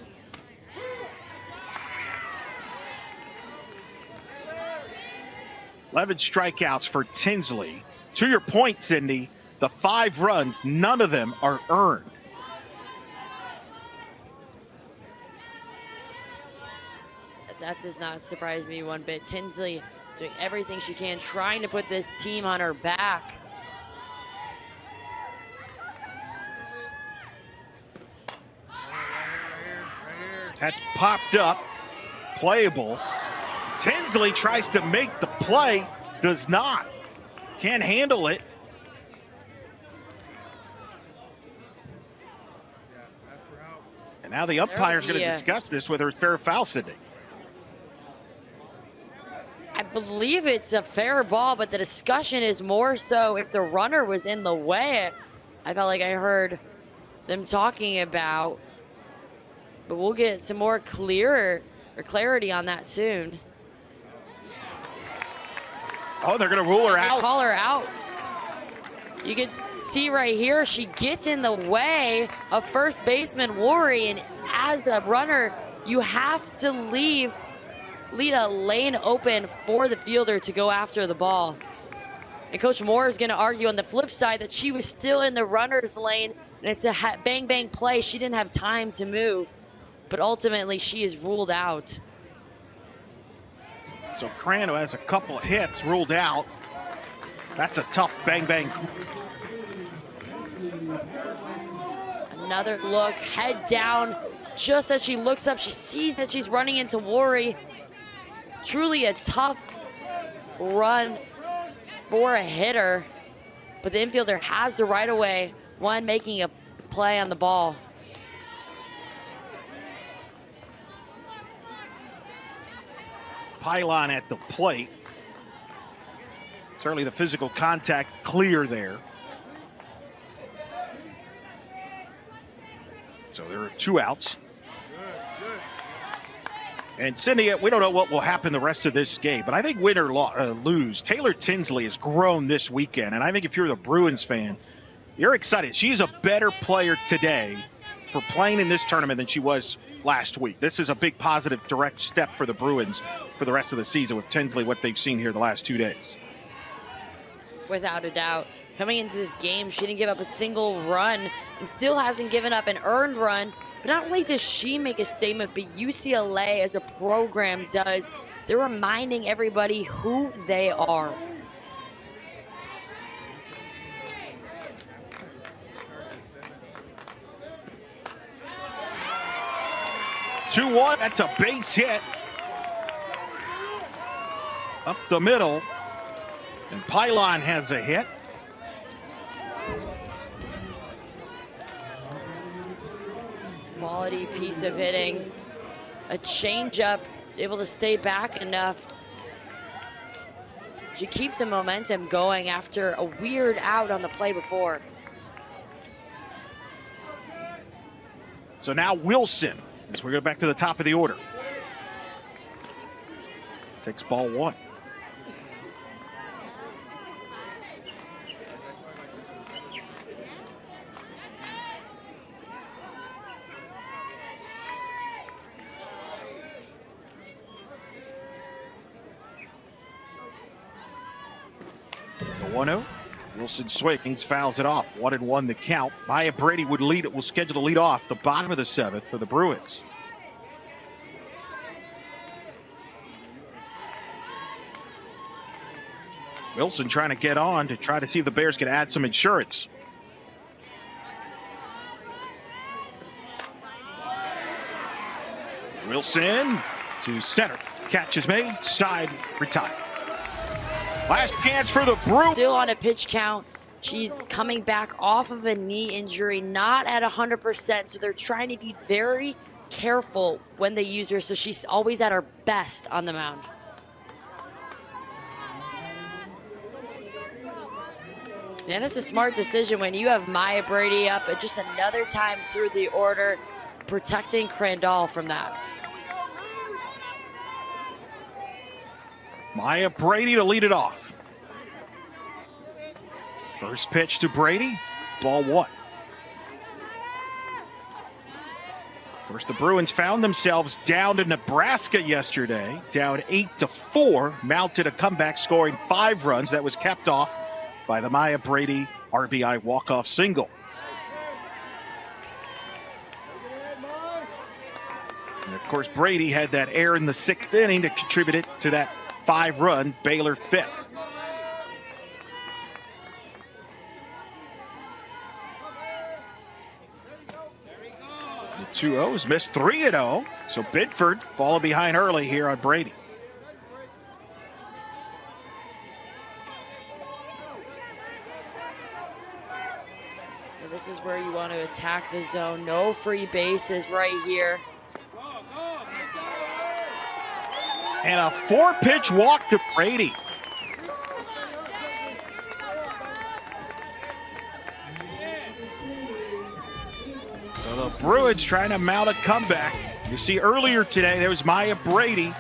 "11 strikeouts for Tinsley. To your point, Cindy, the 5 runs, none of them are earned. That does not surprise me one bit. Tinsley doing everything she can, trying to put this team on her back. That's popped up, playable. Tinsley tries to make the play, does not. Can't handle it. And now the umpire's going to discuss this with her fair foul, Sydney. I believe it's a fair ball, but the discussion is more so if the runner was in the way. I felt like I heard them talking about. But we'll get some more clarity on that soon. Oh, they're going to rule her out. Call her out. You can see right here, she gets in the way of first baseman Worry, and as a runner, you have to leave a lane open for the fielder to go after the ball. And Coach Moore is going to argue on the flip side that she was still in the runner's lane, and it's a bang-bang play. She didn't have time to move. But ultimately, she is ruled out. So Crandall has a couple of hits ruled out. That's a tough bang-bang. Another look, head down. Just as she looks up, she sees that she's running into Worry. Truly a tough run for a hitter, but the infielder has the right of way, one making a play on the ball. Pylon at the plate. Certainly the physical contact clear there. So there are 2 outs. And Cindy, we don't know what will happen the rest of this game, but I think win or lose, Taylor Tinsley has grown this weekend. And I think if you're the Bruins fan, you're excited. She's a better player today for playing in this tournament than she was last week. This is a big positive direct step for the Bruins for the rest of the season with Tinsley, what they've seen here the last 2 days. Without a doubt. Coming into this game, she didn't give up a single run and still hasn't given up an earned run. But not only does she make a statement, but UCLA as a program does. They're reminding everybody who they are. Two-one, that's a base hit. Up the middle. And Pylon has a hit. Quality piece of hitting. A changeup, able to stay back enough. She keeps the momentum going after a weird out on the play before. So now Wilson, as we go back to the top of the order. Takes ball 1. The 1-0. Wilson swings, fouls it off. 1-1 the count. Maya Brady would lead it. Will schedule to lead off the bottom of the 7th for the Bruins. Wilson trying to get on to try to see if the Bears can add some insurance. Wilson to center. Catch is made. Side retired. Last chance for the Bruins. Still on a pitch count. She's coming back off of a knee injury, not at 100%. So they're trying to be very careful when they use her. So she's always at her best on the mound. And it's a smart decision when you have Maya Brady up just another time through the order, protecting Crandall from that. Maya Brady to lead it off. First pitch to Brady, ball 1. First, the Bruins found themselves down to Nebraska yesterday, down 8-4, mounted a comeback, scoring 5 runs. That was capped off by the Maya Brady RBI walk-off single. And of course, Brady had that error in the 6th inning that contributed to that 5-run Baylor 5th. The 2-0s missed 3-0, so Bidford falling behind early here on Brady. This is where you want to attack the zone. No free bases right here. And a 4-pitch walk to Brady. So the Bruins trying to mount a comeback. You see earlier today, there was Maya Brady.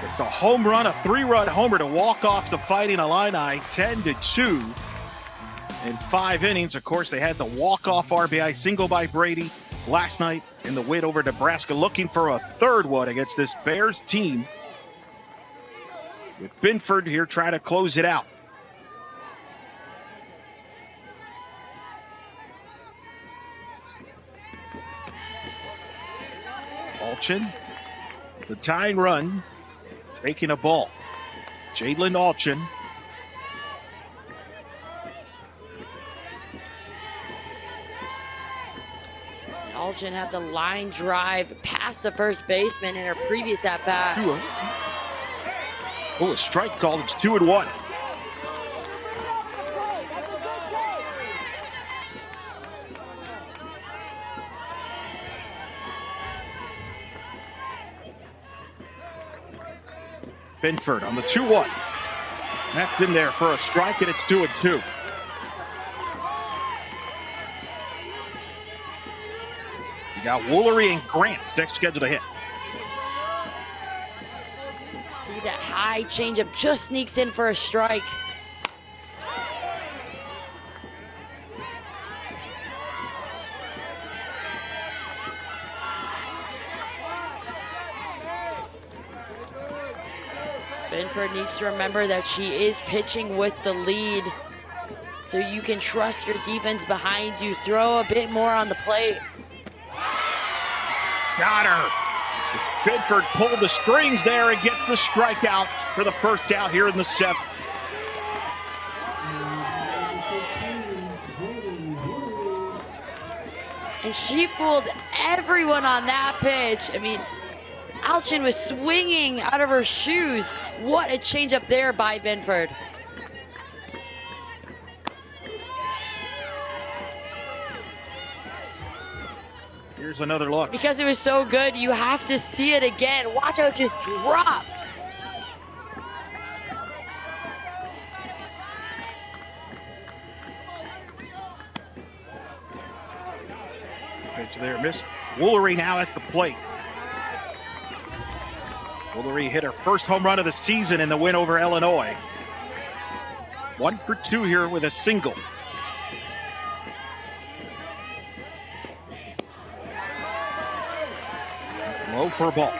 It's a home run, a 3-run homer to walk off the Fighting Illini, 10-2 in 5 innings. Of course, they had the walk-off RBI single by Brady last night in the win over Nebraska, looking for a 3rd one against this Bears team. With Binford here trying to close it out. Alchin, the tying run, taking a ball. Jadlyn Alchin. Alchin had the line drive past the first baseman in her previous at-bat. Oh, a strike call. It's 2-1. Binford on the 2-1. That's in there for a strike, and it's 2-2. You got Woolery and Grant next scheduled to hit. See that high changeup just sneaks in for a strike. Binford needs to remember that she is pitching with the lead, so you can trust your defense behind you. Throw a bit more on the plate. Got her. Binford pulled the strings there and gets the strikeout for the first out here in the 7th. And she fooled everyone on that pitch. I mean, Alchin was swinging out of her shoes. What a changeup there by Binford. Here's another look. Because it was so good, you have to see it again. Watch how it just drops. Pitch there, missed. Woolery now at the plate. Woolery hit her first home run of the season in the win over Illinois. 1 for 2 here with a single. Low for a ball.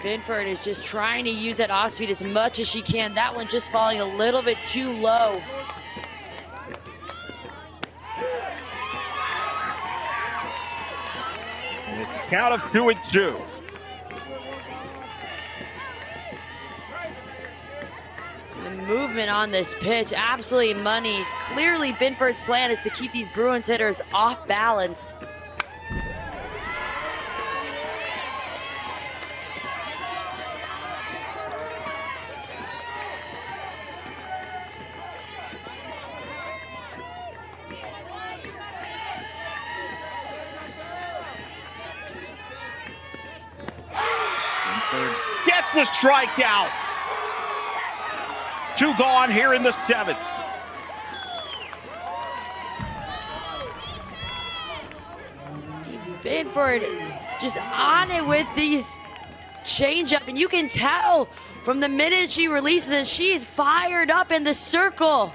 Binford is just trying to use that off speed as much as she can. That one just falling a little bit too low. And it's a count of 2-2. The movement on this pitch, absolutely money. Clearly, Binford's plan is to keep these Bruins hitters off balance. Binford gets the strikeout. 2 gone here in the 7th. Binford just on it with these changeup, and you can tell from the minute she releases it, she's fired up in the circle.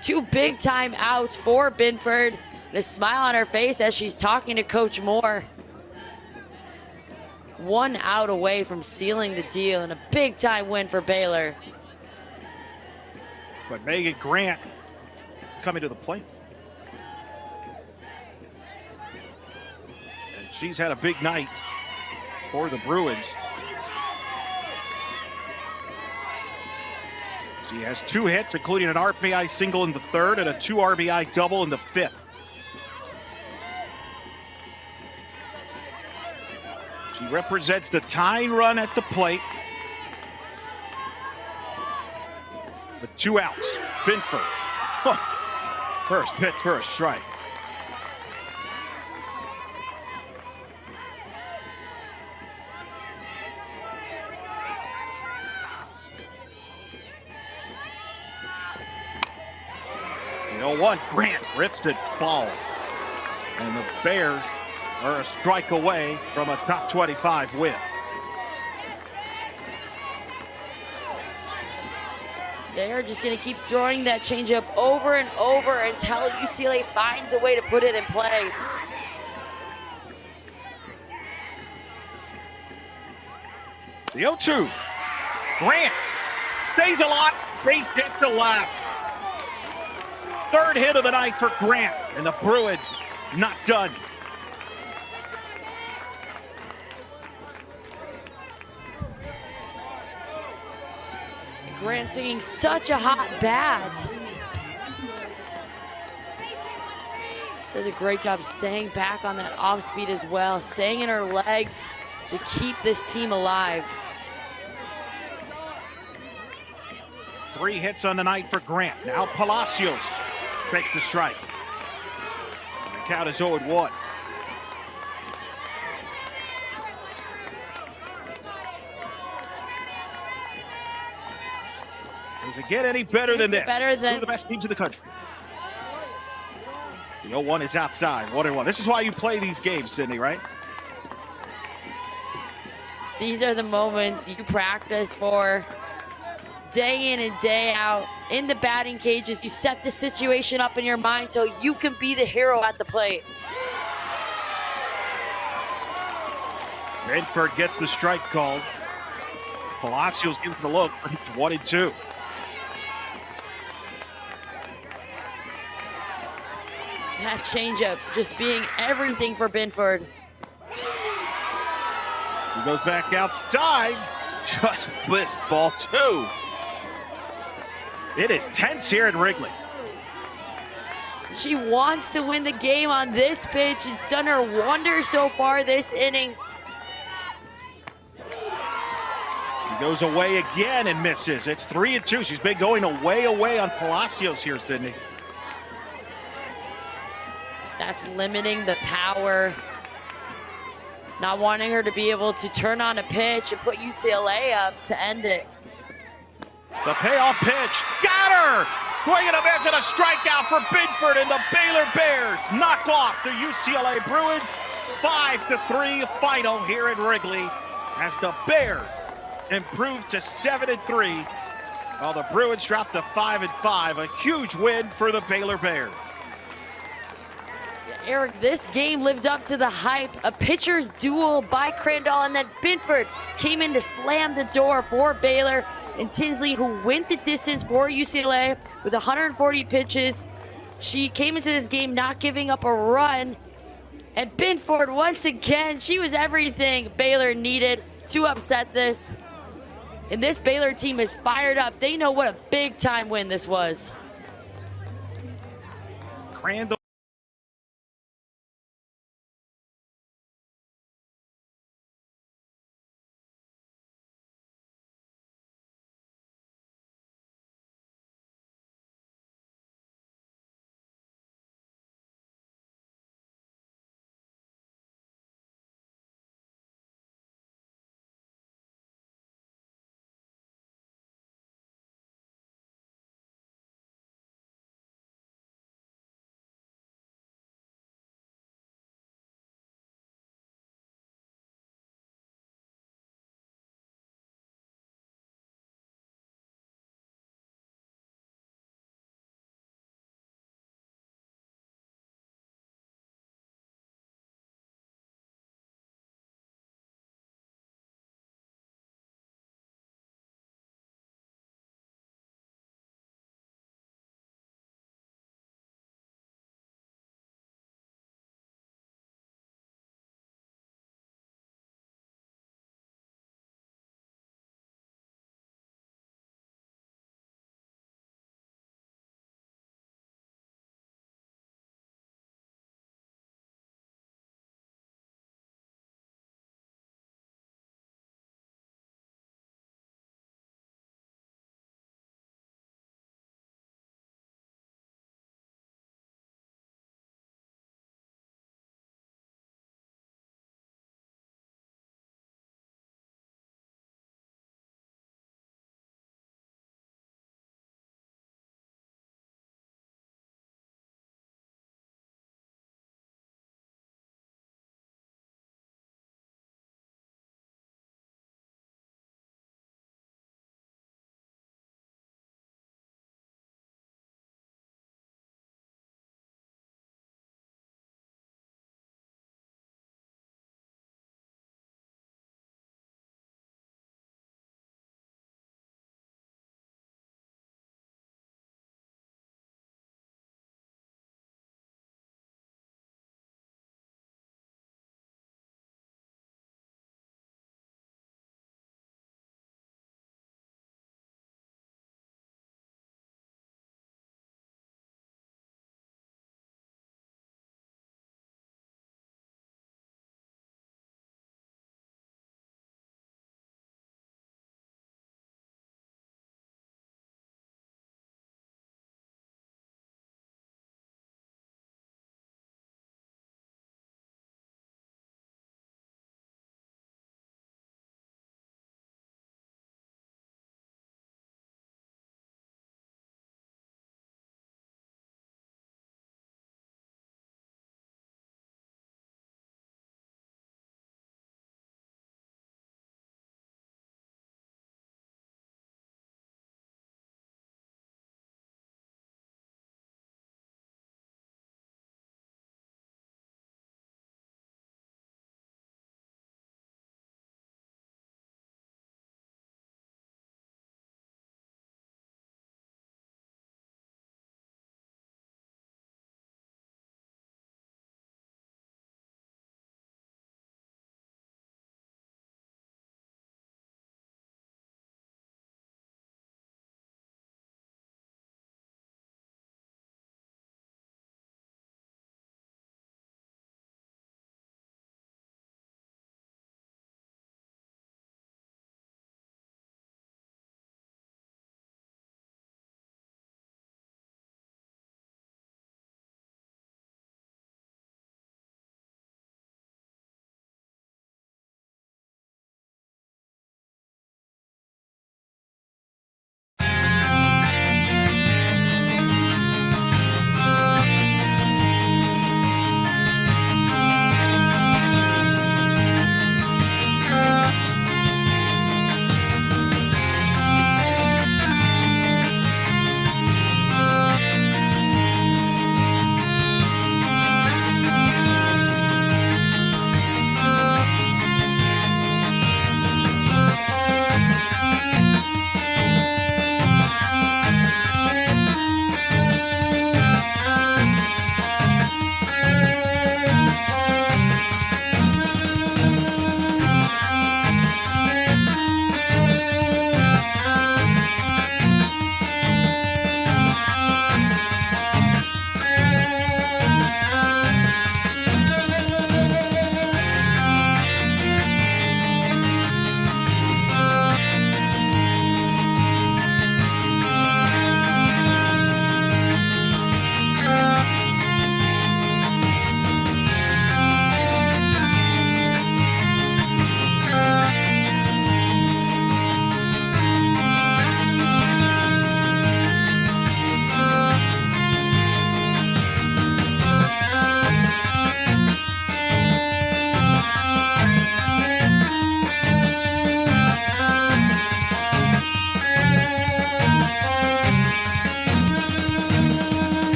2 big time outs for Binford. The smile on her face as she's talking to Coach Moore. 1 out away from sealing the deal, and a big time win for Baylor. But Megan Grant is coming to the plate. And she's had a big night for the Bruins. She has 2 hits, including an RBI single in the 3rd and a 2 RBI double in the 5th. She represents the tying run at the plate. With 2 outs. Binford. First pitch for a strike. The 0-1. Grant rips it foul. And the Bears are a strike away from a top 25 win. They're just going to keep throwing that changeup over and over until UCLA finds a way to put it in play. The 0-2. Grant stays a lot. Base hit to left. 3rd hit of the night for Grant, and the Bruins not done. Grant singing such a hot bat. Does a great job staying back on that off speed as well, staying in her legs to keep this team alive. 3 hits on the night for Grant. Now Palacios takes the strike. The count is 0-1. Does it get any better than this? Better than Two of the best teams in the country. The 0-1 is outside. 1-1. This is why you play these games, Sydney, right? these are the moments you practice for day in and day out in the batting cages. You set the situation up in your mind so you can be the hero at the plate. Benford gets the strike called. Palacios gives the look, but it's 1-2. That changeup just being everything for Benford. He goes back outside. Just missed ball 2. It is tense here at Wrigley. She wants to win the game on this pitch. It's done her wonders so far this inning. He goes away again and misses. It's 3-2. She's been going away on Palacios here, Sydney. That's limiting the power. Not wanting her to be able to turn on a pitch and put UCLA up to end it. The payoff pitch. Got her! Swing and a miss and a strikeout for Benford, and the Baylor Bears knock off the UCLA Bruins. 5-3 final here at Wrigley as the Bears improve to 7-3 while the Bruins drop to 5-5. A huge win for the Baylor Bears. Eric, this game lived up to the hype. A pitcher's duel by Crandall, and then Benford came in to slam the door for Baylor. And Tinsley, who went the distance for UCLA with 140 pitches. She came into this game not giving up a run. And Benford, once again, she was everything Baylor needed to upset this. And this Baylor team is fired up. They know what a big-time win this was. Crandall